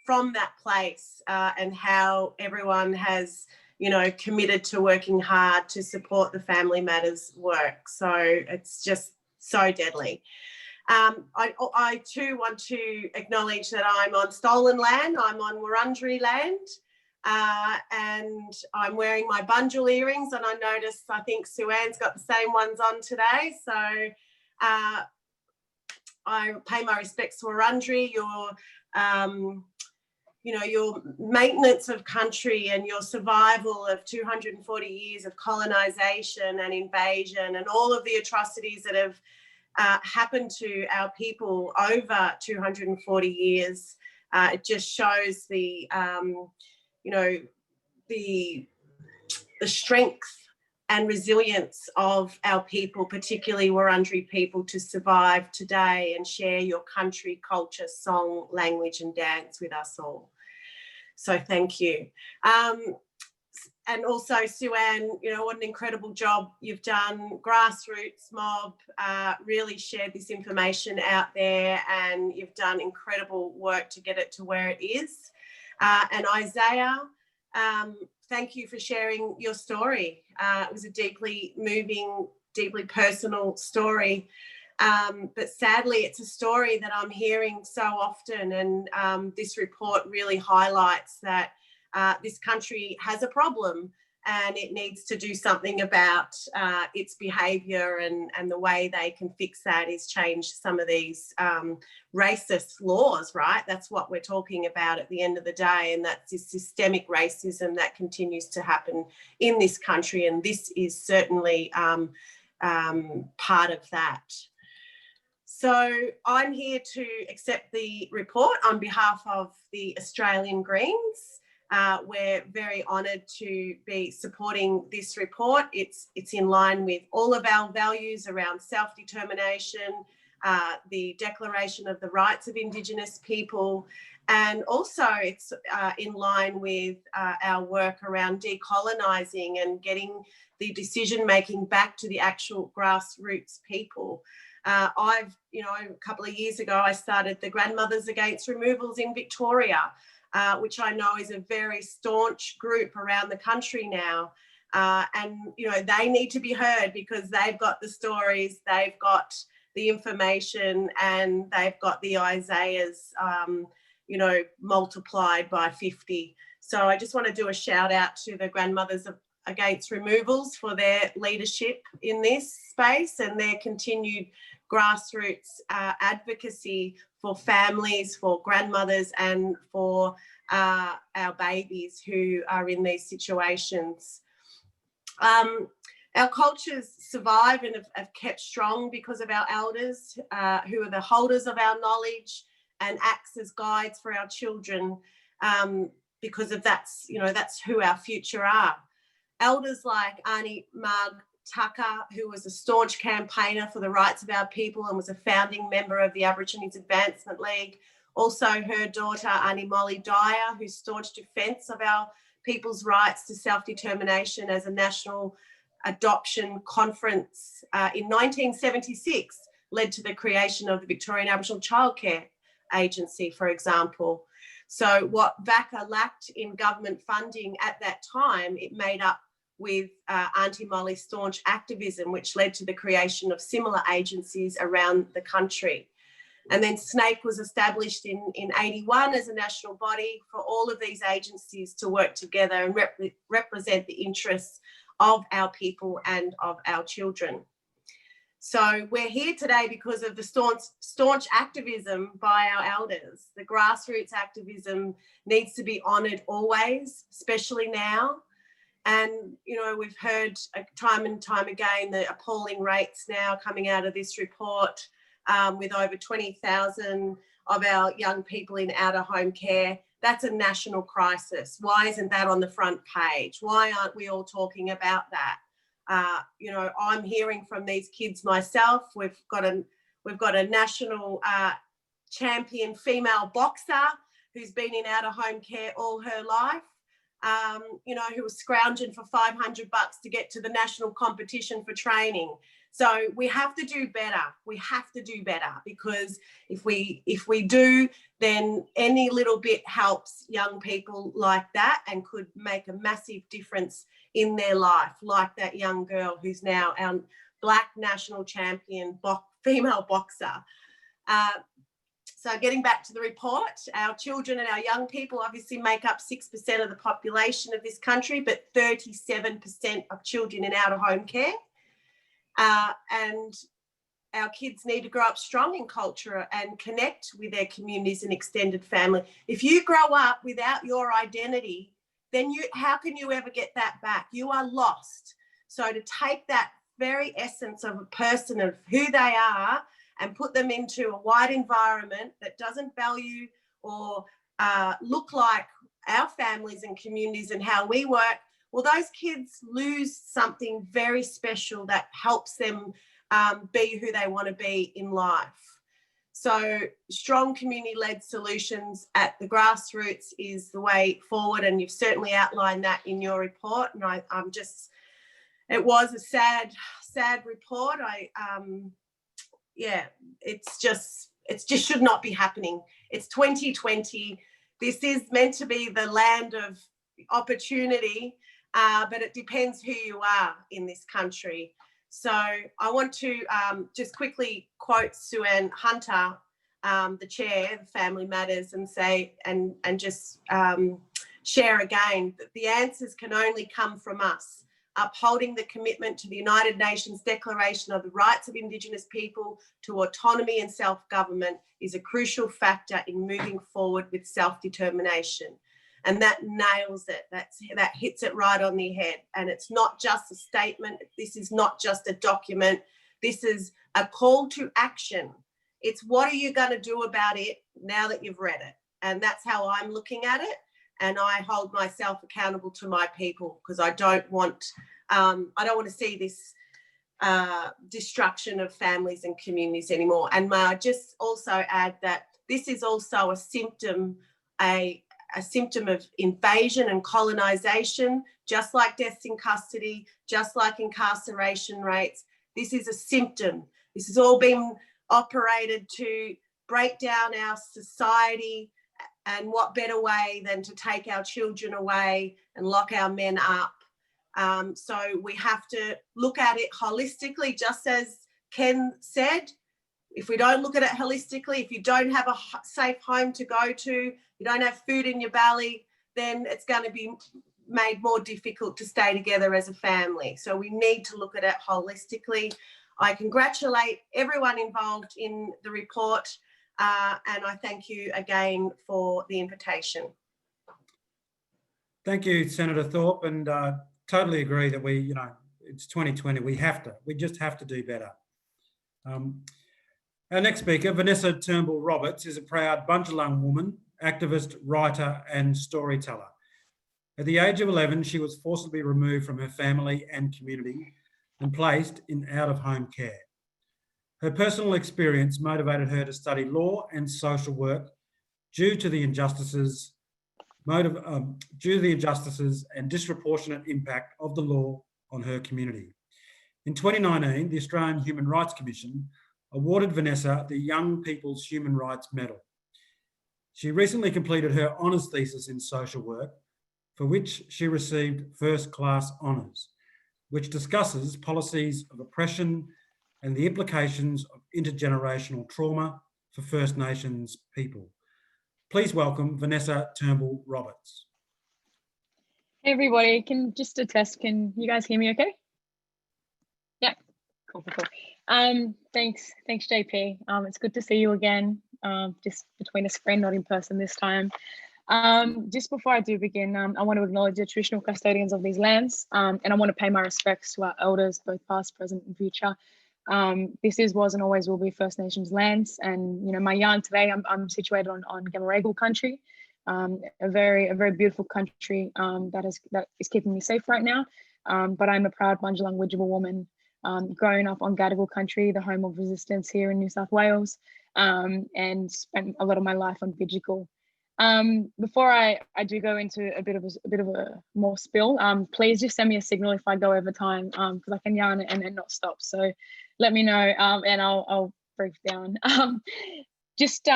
from that place and how everyone has, you know, committed to working hard to support the Family Matters work. So it's just so deadly. I too want to acknowledge that I'm on stolen land. I'm on Wurundjeri land, and I'm wearing my Bunjil earrings. And I noticed, I think Suanne's got the same ones on today. So I pay my respects to Wurundjeri. You know, your maintenance of country and your survival of 240 years of colonisation and invasion and all of the atrocities that have happened to our people over 240 years. It just shows the, you know, the strength and resilience of our people, particularly Wurundjeri people, to survive today and share your country, culture, song, language and dance with us all. So thank you. And also, Suanne, you know, what an incredible job you've done. Grassroots Mob really shared this information out there, and you've done incredible work to get it to where it is. And Isaiah, thank you for sharing your story. It was a deeply moving, deeply personal story. But sadly, it's a story that I'm hearing so often, and this report really highlights that this country has a problem and it needs to do something about its behaviour, and the way they can fix that is change some of these racist laws, right? That's what we're talking about at the end of the day, and that's this systemic racism that continues to happen in this country, and this is certainly part of that. So I'm here to accept the report on behalf of the Australian Greens. We're very honoured to be supporting this report. It's in line with all of our values around self-determination, the Declaration of the Rights of Indigenous People, and also it's in line with our work around decolonising and getting the decision-making back to the actual grassroots people. A couple of years ago, I started the Grandmothers Against Removals in Victoria, which I know is a very staunch group around the country now. And, they need to be heard because they've got the stories, they've got the information, and they've got the Isaiahs, multiplied by 50. So I just want to do a shout out to the Grandmothers Against Removals for their leadership in this space and their continued grassroots advocacy for families, for grandmothers, and for our babies who are in these situations. Our cultures survive and have kept strong because of our elders, who are the holders of our knowledge and acts as guides for our children, because of that's who our future are. Elders like Auntie Marg Tucker, who was a staunch campaigner for the rights of our people and was a founding member of the Aborigines Advancement League. Also her daughter, Auntie Molly Dyer, whose staunch defence of our people's rights to self-determination as a national adoption conference in 1976 led to the creation of the Victorian Aboriginal Childcare Agency, for example. So what VACA lacked in government funding at that time, it made up with Auntie Molly's staunch activism, which led to the creation of similar agencies around the country. And then SNAKE was established in 81 as a national body for all of these agencies to work together and represent the interests of our people and of our children. So we're here today because of the staunch activism by our elders. The grassroots activism needs to be honoured always, especially now. And, we've heard time and time again the appalling rates now coming out of this report, with over 20,000 of our young people in out-of-home care. That's a national crisis. Why isn't that on the front page? Why aren't we all talking about that? I'm hearing from these kids myself. We've got a national champion female boxer who's been in out-of-home care all her life. Who was scrounging for $500 to get to the national competition for training. So we have to do better. We have to do better, because if we do, then any little bit helps young people like that and could make a massive difference in their life, like that young girl who's now our Black national champion female boxer. So getting back to the report, our children and our young people obviously make up 6% of the population of this country, but 37% of children in out-of-home care. And our kids need to grow up strong in culture and connect with their communities and extended family. If you grow up without your identity, then how can you ever get that back? You are lost. So to take that very essence of a person, of who they are, and put them into a wide environment that doesn't value or look like our families and communities and how we work, well, those kids lose something very special that helps them be who they want to be in life. So strong community-led solutions at the grassroots is the way forward, and you've certainly outlined that in your report. And it was a sad report. It just should not be happening. It's 2020. This is meant to be the land of opportunity, but it depends who you are in this country. So I want to just quickly quote Suanne Hunter, the chair of Family Matters, and say, and just share again that the answers can only come from us. Upholding the commitment to the United Nations Declaration of the Rights of Indigenous People to autonomy and self-government is a crucial factor in moving forward with self-determination. And that nails it. That hits it right on the head. And it's not just a statement. This is not just a document. This is a call to action. It's what are you going to do about it now that you've read it? And that's how I'm looking at it. And I hold myself accountable to my people, because I don't want to see this destruction of families and communities anymore. And may I just also add that this is also a symptom of invasion and colonisation, just like deaths in custody, just like incarceration rates. This is a symptom. This has all been operated to break down our society, and what better way than to take our children away and lock our men up. So we have to look at it holistically, just as Ken said. If we don't look at it holistically, if you don't have a safe home to go to, you don't have food in your belly, then it's going to be made more difficult to stay together as a family. So we need to look at it holistically. I congratulate everyone involved in the report, and I thank you again for the invitation. Thank you, Senator Thorpe, and totally agree that it's 2020. We just have to do better. Our next speaker, Vanessa Turnbull Roberts, is a proud Bundjalung woman, activist, writer and storyteller. At the age of 11, she was forcibly removed from her family and community and placed in out-of-home care. Her personal experience motivated her to study law and social work due to the injustices and disproportionate impact of the law on her community. In 2019, the Australian Human Rights Commission awarded Vanessa the Young People's Human Rights Medal. She recently completed her honours thesis in social work, for which she received first-class honours, which discusses policies of oppression and the implications of intergenerational trauma for First Nations people. Please welcome Vanessa Turnbull Roberts. Hey everybody, can you guys hear me okay? Yeah, cool. Thanks JP. It's good to see you again, just between a screen, not in person this time. Just before I do begin, I want to acknowledge the traditional custodians of these lands, and I want to pay my respects to our elders, both past, present and future. This was and always will be First Nations lands, and my yarn today, I'm situated on Gamaragal country, a very beautiful country that is keeping me safe right now. But I'm a proud Bundjalung Widjabul woman, growing up on Gadigal country, the home of resistance here in New South Wales, and spent a lot of my life on Bidjigal. Before I do go into a bit of a more spill, please just send me a signal if I go over time, because I can yarn and not stop. So let me know, and I'll break down. Just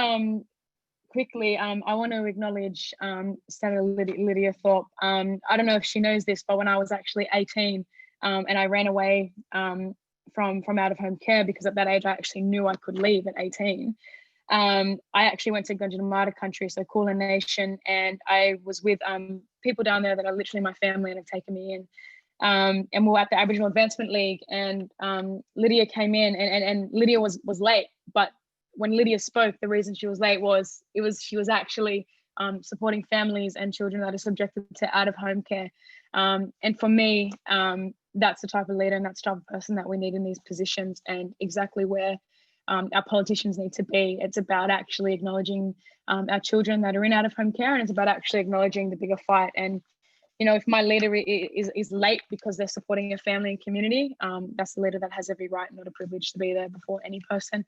quickly, I want to acknowledge Senator Lydia Thorpe. I don't know if she knows this, but when I was actually 18, and I ran away from out of home care, because at that age I actually knew I could leave at 18. I actually went to Gundjalung country, so Kulin Nation, and I was with people down there that are literally my family and have taken me in. And we were at the Aboriginal Advancement League, and Lydia came in, and Lydia was late, but when Lydia spoke, the reason she was late was she was actually supporting families and children that are subjected to out of home care. And for me, that's the type of leader and that's the type of person that we need in these positions, and exactly where our politicians need to be. It's about actually acknowledging our children that are in out of home care, and it's about actually acknowledging the bigger fight. And if my leader is late because they're supporting a family and community, that's the leader that has every right, not a privilege, to be there before any person.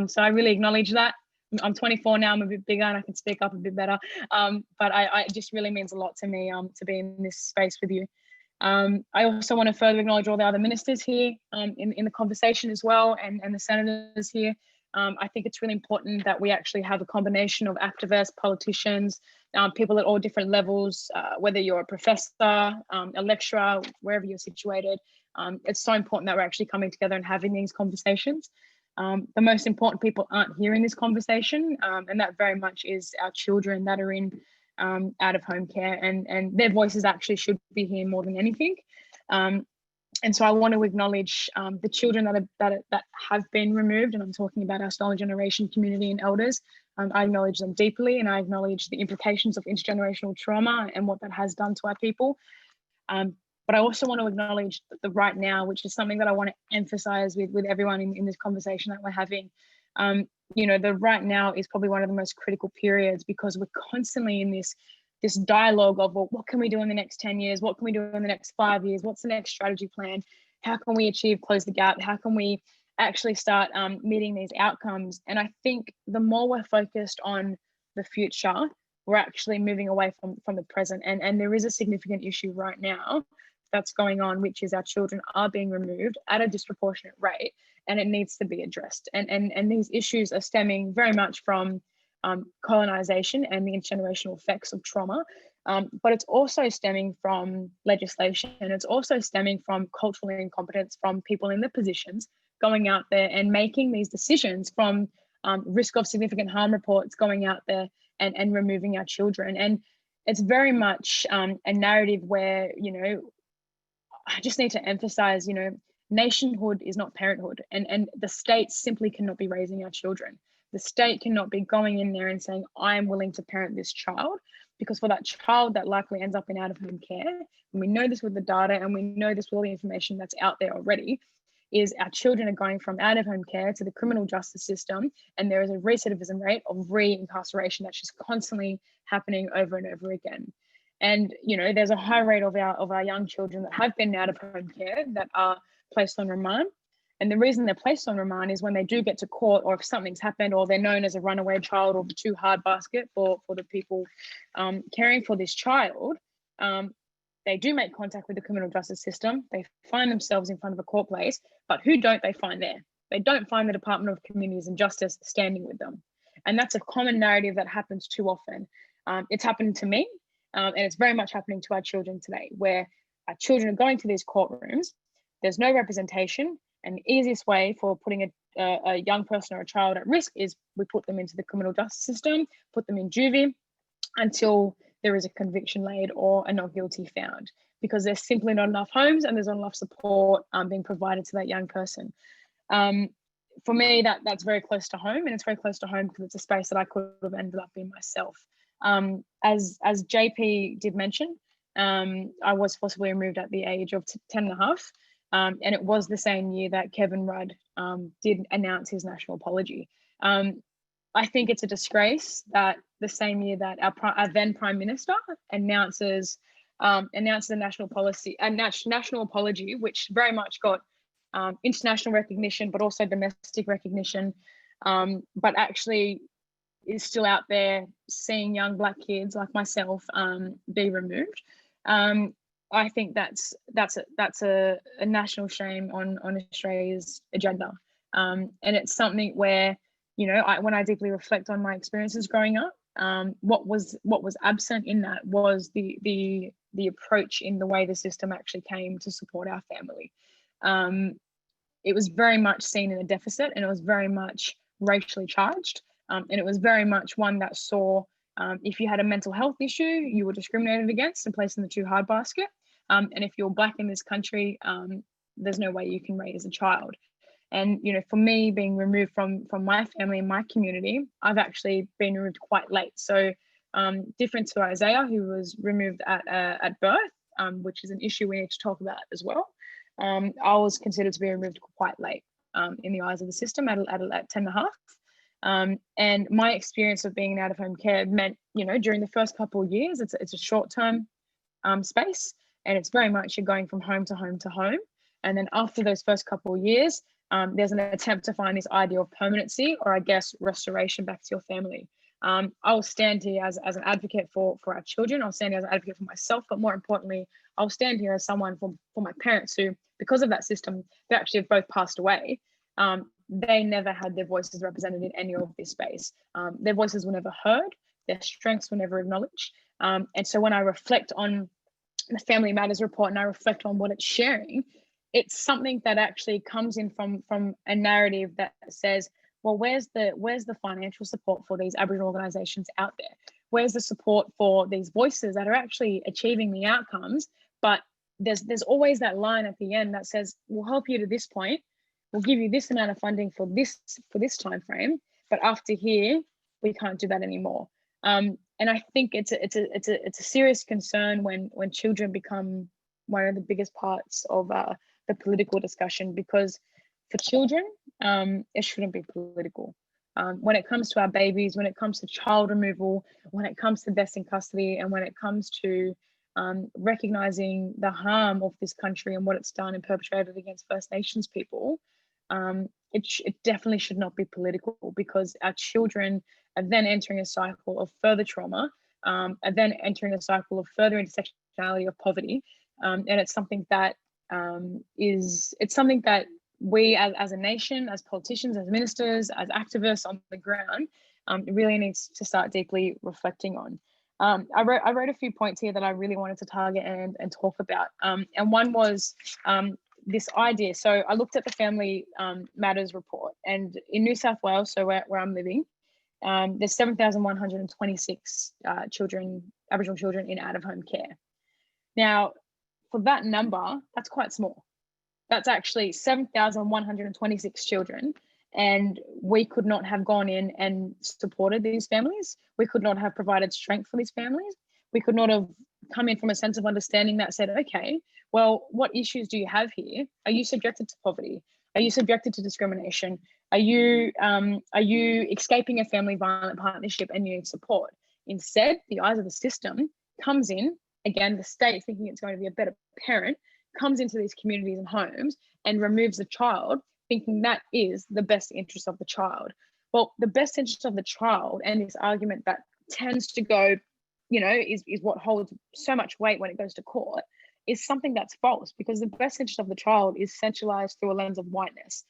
So I really acknowledge that. I'm 24 now, I'm a bit bigger and I can speak up a bit better. But it just really means a lot to me to be in this space with you. I also want to further acknowledge all the other ministers here in the conversation as well, and the senators here. I think it's really important that we actually have a combination of activists, politicians, people at all different levels, whether you're a professor, a lecturer, wherever you're situated. It's so important that we're actually coming together and having these conversations. The most important people aren't here in this conversation, and that very much is our children that are in out of home care, and their voices actually should be here more than anything. And so I want to acknowledge the children that have been removed, and I'm talking about our stolen generation community and elders. I acknowledge them deeply, and I acknowledge the implications of intergenerational trauma and what that has done to our people. But I also want to acknowledge the right now, which is something that I want to emphasize with everyone in this conversation that we're having. You know, the right now is probably one of the most critical periods, because we're constantly in this dialogue of, well, what can we do in the next 10 years? What can we do in the next 5 years? What's the next strategy plan? How can we close the gap? How can we actually start meeting these outcomes? And I think the more we're focused on the future, we're actually moving away from the present. And there is a significant issue right now that's going on, which is our children are being removed at a disproportionate rate, and it needs to be addressed. And these issues are stemming very much from colonisation and the intergenerational effects of trauma, but it's also stemming from legislation, and it's also stemming from cultural incompetence from people in the positions going out there and making these decisions, from risk of significant harm reports going out there and removing our children. And it's very much a narrative where, you know, I just need to emphasize, you know, nationhood is not parenthood, and the state simply cannot be raising our children. The state cannot be going in there and saying, I am willing to parent this child, because for that child that likely ends up in out-of-home care, and we know this with the data, and we know this with all the information that's out there already, is our children are going from out-of-home care to the criminal justice system, and there is a recidivism rate of re-incarceration that's just constantly happening over and over again. And, you know, there's a high rate of our young children that have been out of home care that are placed on remand. And the reason they're placed on remand is when they do get to court, or if something's happened, or they're known as a runaway child or the too hard basket for the people caring for this child, they do make contact with the criminal justice system. They find themselves in front of a court place, but who don't they find there? They don't find the Department of Communities and Justice standing with them. And that's a common narrative that happens too often. It's happened to me, and it's very much happening to our children today, where our children are going to these courtrooms, there's no representation, and the easiest way for putting a young person or a child at risk is we put them into the criminal justice system, put them in juvie until there is a conviction laid or a not guilty found, because there's simply not enough homes and there's not enough support being provided to that young person. For me, that's very close to home, and it's very close to home because it's a space that I could have ended up in myself. As JP did mention, I was forcibly removed at the age of 10 and a half. And it was the same year that Kevin Rudd did announce his national apology. I think it's a disgrace that the same year that our then Prime Minister announces a national apology, which very much got international recognition, but also domestic recognition, but actually is still out there seeing young Black kids like myself be removed. I think that's a national shame on Australia's agenda, and it's something where, you know, when I deeply reflect on my experiences growing up, what was absent in that was the approach in the way the system actually came to support our family. It was very much seen in a deficit, and it was very much racially charged, and it was very much one that saw if you had a mental health issue, you were discriminated against and placed in the too hard basket. And if you're Black in this country, there's no way you can raise a child. And, you know, for me, being removed from my family and my community, I've actually been removed quite late. So different to Isaiah, who was removed at birth, which is an issue we need to talk about as well. I was considered to be removed quite late in the eyes of the system at 10 and a half. And my experience of being in out-of-home care meant, you know, during the first couple of years, it's a short-term space, and it's very much you're going from home to home to home. And then after those first couple of years, there's an attempt to find this idea of permanency, or I guess restoration back to your family. I will stand here as an advocate for our children. I'll stand here as an advocate for myself, but more importantly, I'll stand here as someone for my parents who, because of that system, they actually have both passed away. They never had their voices represented in any of this space. Their voices were never heard, their strengths were never acknowledged. And so when I reflect on the Family Matters report and I reflect on what it's sharing, it's something that actually comes in from a narrative that says, well, where's the financial support for these Aboriginal organisations out there? Where's the support for these voices that are actually achieving the outcomes? But there's always that line at the end that says, we'll help you to this point, we'll give you this amount of funding for this time frame, but after here, we can't do that anymore. And I think it's a serious concern when children become one of the biggest parts of the political discussion, because for children, it shouldn't be political. When it comes to our babies, when it comes to child removal, when it comes to deaths in custody, and when it comes to recognizing the harm of this country and what it's done and perpetrated against First Nations people, it definitely should not be political, because our children are then entering a cycle of further trauma, are then entering a cycle of further intersectionality of poverty, and it's something that we as a nation, as politicians, as ministers, as activists on the ground, really needs to start deeply reflecting on. I wrote a few points here that I really wanted to target and talk about. And one was this idea. So I looked at the Family Matters report, and in New South Wales, so where I'm living, there's 7,126 Aboriginal children in out-of-home care. Now, for that number, that's quite small. That's actually 7,126 children, and we could not have gone in and supported these families. We could not have provided strength for these families. We could not have come in from a sense of understanding that said, okay, well, what issues do you have here? Are you subjected to poverty? Are you subjected to discrimination? Are you escaping a family violent partnership and you need support? Instead, the eyes of the system comes in, again, the state thinking it's going to be a better parent, comes into these communities and homes and removes the child, thinking that is the best interest of the child. Well, the best interest of the child, and this argument that tends to go, is what holds so much weight when it goes to court, is something that's false, because the best interest of the child is centralized through a lens of whiteness.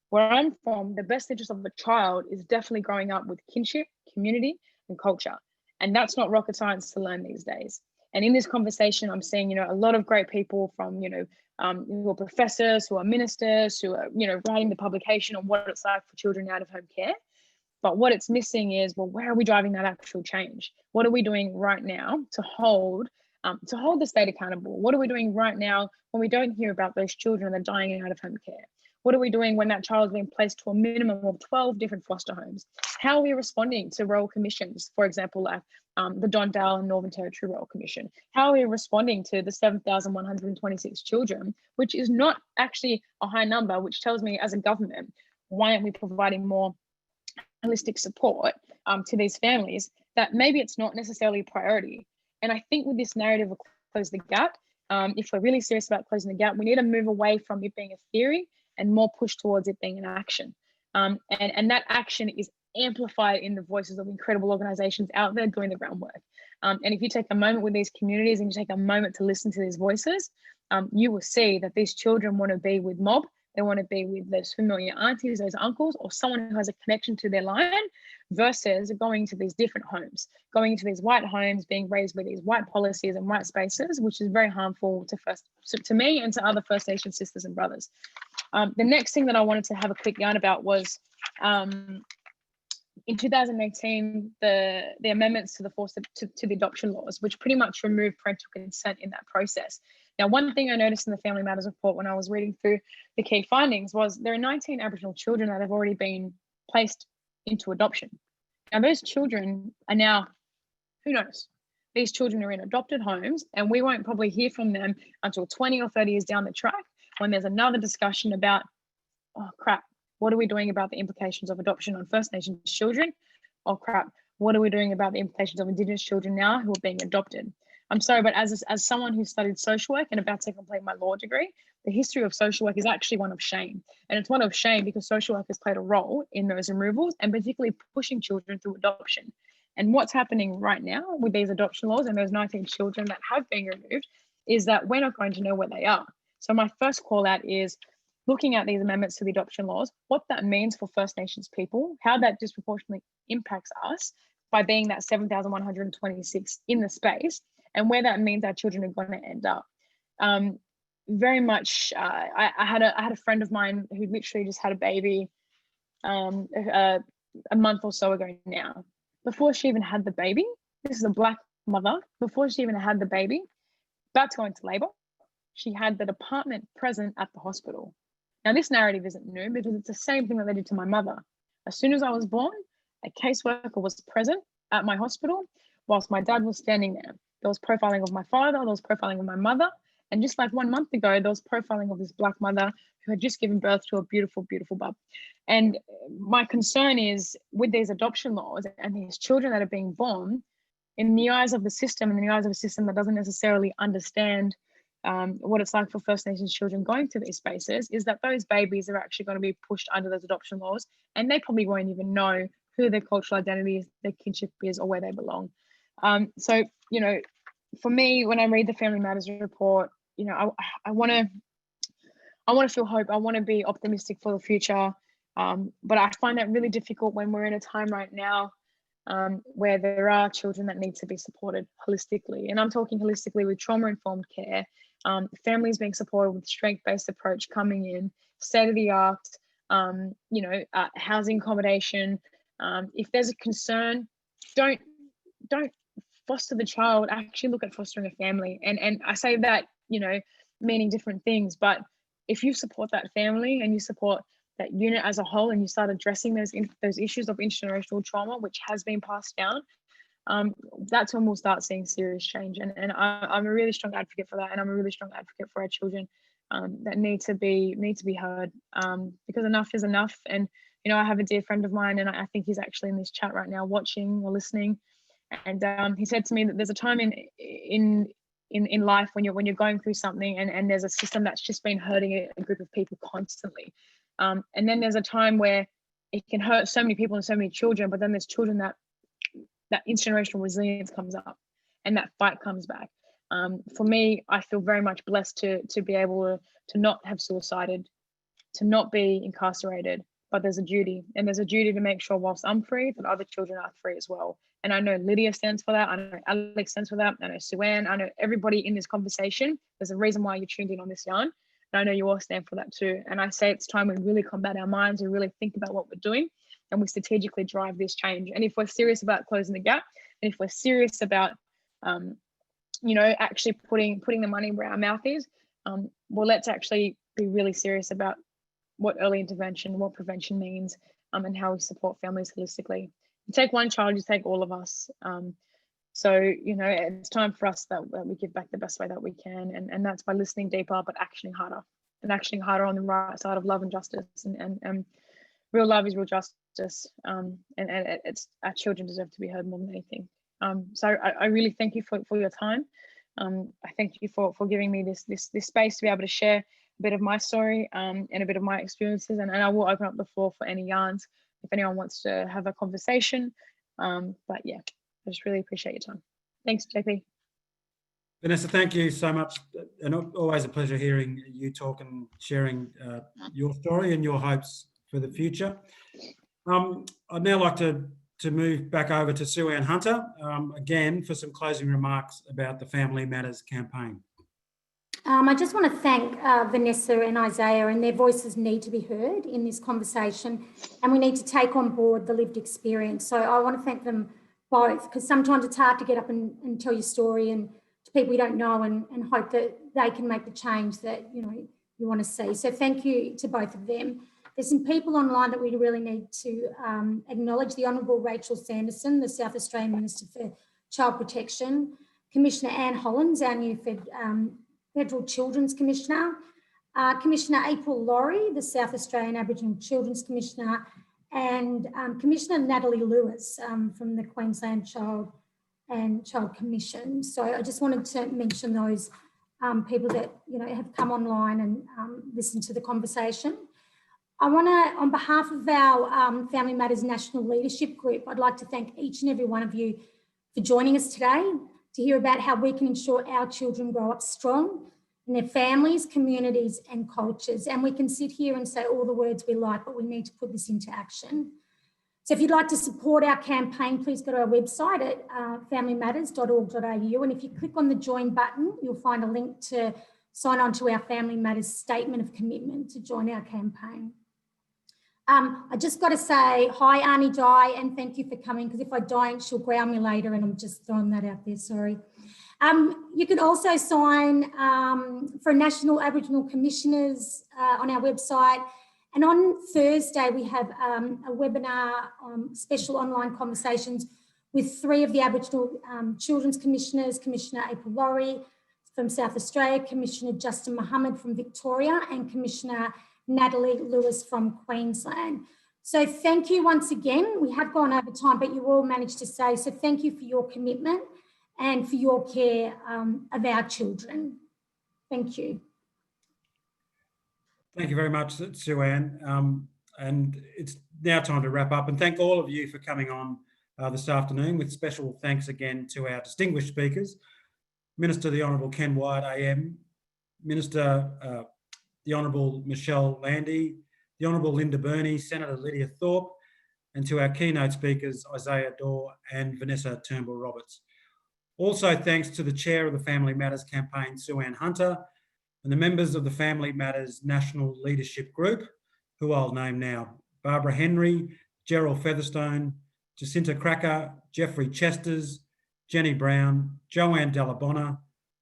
Where I'm from, the best interest of the child is definitely growing up with kinship, community, and culture. And that's not rocket science to learn these days. And in this conversation, I'm seeing, a lot of great people from, who are professors, who are ministers, who are, writing the publication on what it's like for children out of home care. But what it's missing is, well, where are we driving that actual change? What are we doing right now to hold the state accountable? What are we doing right now when we don't hear about those children that are dying in out of home care? What are we doing when that child is being placed to a minimum of 12 different foster homes? How are we responding to royal commissions, for example, like the Don Dale and Northern Territory Royal Commission? How are we responding to the 7,126 children, which is not actually a high number, which tells me as a government, why aren't we providing more holistic support to these families, that maybe it's not necessarily a priority? And I think with this narrative of close the gap, if we're really serious about closing the gap, we need to move away from it being a theory and more push towards it being an action. And that action is amplified in the voices of incredible organizations out there doing the groundwork. And if you take a moment with these communities and you take a moment to listen to these voices, you will see that these children want to be with mob. They want to be with those familiar aunties, those uncles, or someone who has a connection to their line, versus going to these different homes, going into these white homes, being raised with these white policies and white spaces, which is very harmful to me and to other First Nation sisters and brothers. The next thing that I wanted to have a quick yarn about was in 2018, the amendments to the adoption laws, which pretty much removed parental consent in that process. Now, one thing I noticed in the Family Matters report when I was reading through the key findings was there are 19 Aboriginal children that have already been placed into adoption. Now, those children are now, who knows? These children are in adopted homes, and we won't probably hear from them until 20 or 30 years down the track, when there's another discussion about, oh crap, what are we doing about the implications of adoption on First Nations children? Oh crap, what are we doing about the implications of Indigenous children now who are being adopted? I'm sorry, but as someone who studied social work and about to complete my law degree, the history of social work is actually one of shame. And it's one of shame because social work has played a role in those removals and particularly pushing children through adoption. And what's happening right now with these adoption laws and those 19 children that have been removed is that we're not going to know where they are. So my first call out is looking at these amendments to the adoption laws, what that means for First Nations people, how that disproportionately impacts us by being that 7,126 in the space, and where that means our children are going to end up. Very much, I had a friend of mine who literally just had a baby a month or so ago now. Before she even had the baby, this is a Black mother, before she even had the baby, about to go into labour, she had the department present at the hospital. Now, this narrative isn't new because it's the same thing that they did to my mother. As soon as I was born, a caseworker was present at my hospital whilst my dad was standing there. There was profiling of my father, there was profiling of my mother, and just like 1 month ago, there was profiling of this Black mother who had just given birth to a beautiful, beautiful bub. And my concern is with these adoption laws and these children that are being born, in the eyes of the system, and in the eyes of a system that doesn't necessarily understand what it's like for First Nations children going through these spaces, is that those babies are actually going to be pushed under those adoption laws, and they probably won't even know who their cultural identity is, their kinship is, or where they belong. So, you know, for me, when I read the Family Matters report, you know, I want to feel hope. I want to be optimistic for the future. But I find that really difficult when we're in a time right now where there are children that need to be supported holistically. And I'm talking holistically with trauma-informed care, families being supported with strength-based approach coming in, state-of-the-art, you know, housing accommodation. If there's a concern, don't foster the child, actually look at fostering a family. And I say that, you know, meaning different things, but if you support that family and you support that unit as a whole, and you start addressing those issues of intergenerational trauma, which has been passed down, that's when we'll start seeing serious change. And I'm a really strong advocate for that, and I'm a really strong advocate for our children that need to be heard, because enough is enough. And you know, I have a dear friend of mine, and I think he's actually in this chat right now, watching or listening. And he said to me that there's a time in life when you're going through something, and there's a system that's just been hurting a group of people constantly. And then there's a time where it can hurt so many people and so many children, but then there's children that intergenerational resilience comes up and that fight comes back. For me, I feel very much blessed to be able to not have suicided, to not be incarcerated, but there's a duty, and there's a duty to make sure whilst I'm free, that other children are free as well. And I know Lydia stands for that. I know Alex stands for that. I know Suanne. I know everybody in this conversation. There's a reason why you tuned in on this yarn. And I know you all stand for that too. And I say it's time we really combat our minds, we really think about what we're doing, and we strategically drive this change. And if we're serious about closing the gap, and if we're serious about, you know, actually putting the money where our mouth is, well, let's actually be really serious about what early intervention, what prevention means, and how we support families holistically. You take one child, you take all of us. So, you know, it's time for us that we give back the best way that we can. And that's by listening deeper, but actioning harder, and actioning harder on the right side of love and justice. And real love is real justice. And it's, our children deserve to be heard more than anything. So I really thank you for your time. I thank you for giving me this space to be able to share a bit of my story and a bit of my experiences. And I will open up the floor for any yarns if anyone wants to have a conversation. But yeah, I just really appreciate your time. Thanks, JP. Vanessa, thank you so much. And always a pleasure hearing you talk and sharing your story and your hopes for the future. I'd now like to move back over to Suanne Hunter, again, for some closing remarks about the Family Matters campaign. I just want to thank Vanessa and Isaiah, and their voices need to be heard in this conversation, and we need to take on board the lived experience. So I want to thank them both, because sometimes it's hard to get up and tell your story and to people you don't know, and hope that they can make the change that you want to see. So thank you to both of them. There's some people online that we really need to acknowledge: the Honourable Rachel Sanderson, the South Australian Minister for Child Protection, Commissioner Anne Hollands, our new Federal Children's Commissioner, Commissioner April Laurie, the South Australian Aboriginal Children's Commissioner, and Commissioner Natalie Lewis from the Queensland Child Commission. So I just wanted to mention those people that have come online and listened to the conversation. I want to, on behalf of our Family Matters National Leadership Group, I'd like to thank each and every one of you for joining us today to hear about how we can ensure our children grow up strong in their families, communities and cultures. And we can sit here and say all the words we like, but we need to put this into action. So if you'd like to support our campaign, please go to our website at familymatters.org.au. And if you click on the join button, you'll find a link to sign on to our Family Matters Statement of Commitment to join our campaign. I just got to say hi, Arnie Di, and thank you for coming, because if I don't, she'll ground me later, and I'm just throwing that out there, sorry. You can also sign for National Aboriginal Commissioners on our website, And on Thursday, we have a webinar on special online conversations with 3 of the Aboriginal Children's Commissioners, Commissioner April Laurie from South Australia, Commissioner Justin Mohammed from Victoria, and Commissioner Natalie Lewis from Queensland. So thank you once again. We have gone over time, but you all managed to say, so thank you for your commitment and for your care of our children. Thank you. Thank you very much, Suanne. And it's now time to wrap up, and thank all of you for coming on this afternoon, with special thanks again to our distinguished speakers, Minister the Honourable Ken Wyatt AM, Minister the Honourable Michelle Landry, the Honourable Linda Burney, Senator Lydia Thorpe, and to our keynote speakers, Isaiah Daw and Vanessa Turnbull Roberts. Also thanks to the Chair of the Family Matters Campaign, Suanne Hunter, and the members of the Family Matters National Leadership Group, who I'll name now: Barbara Henry, Gerald Featherstone, Jacinta Cracker, Jeffrey Chesters, Jenny Brown, Joanne Dallabonna,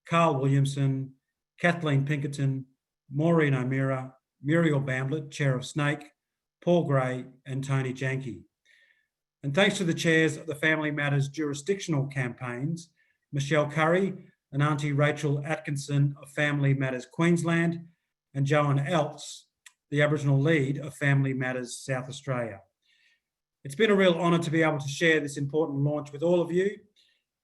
Carl Williamson, Kathleen Pinkerton, Maureen O'Meara, Muriel Bamblett, Chair of Snake, Paul Gray, and Tony Janke. And thanks to the chairs of the Family Matters jurisdictional campaigns, Michelle Curry and Auntie Rachel Atkinson of Family Matters Queensland, and Joan Eltz, the Aboriginal lead of Family Matters South Australia. It's been a real honour to be able to share this important launch with all of you.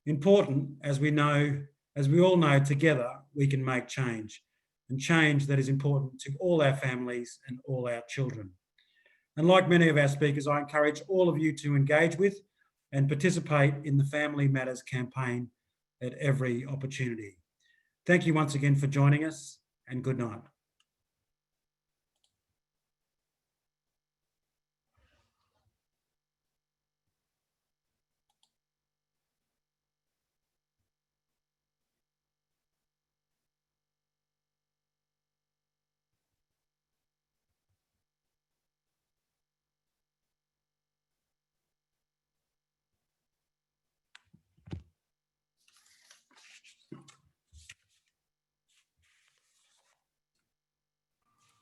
Important, as we all know, together we can make change, and change that is important to all our families and all our children. And like many of our speakers, I encourage all of you to engage with and participate in the Family Matters campaign at every opportunity. Thank you once again for joining us, and good night.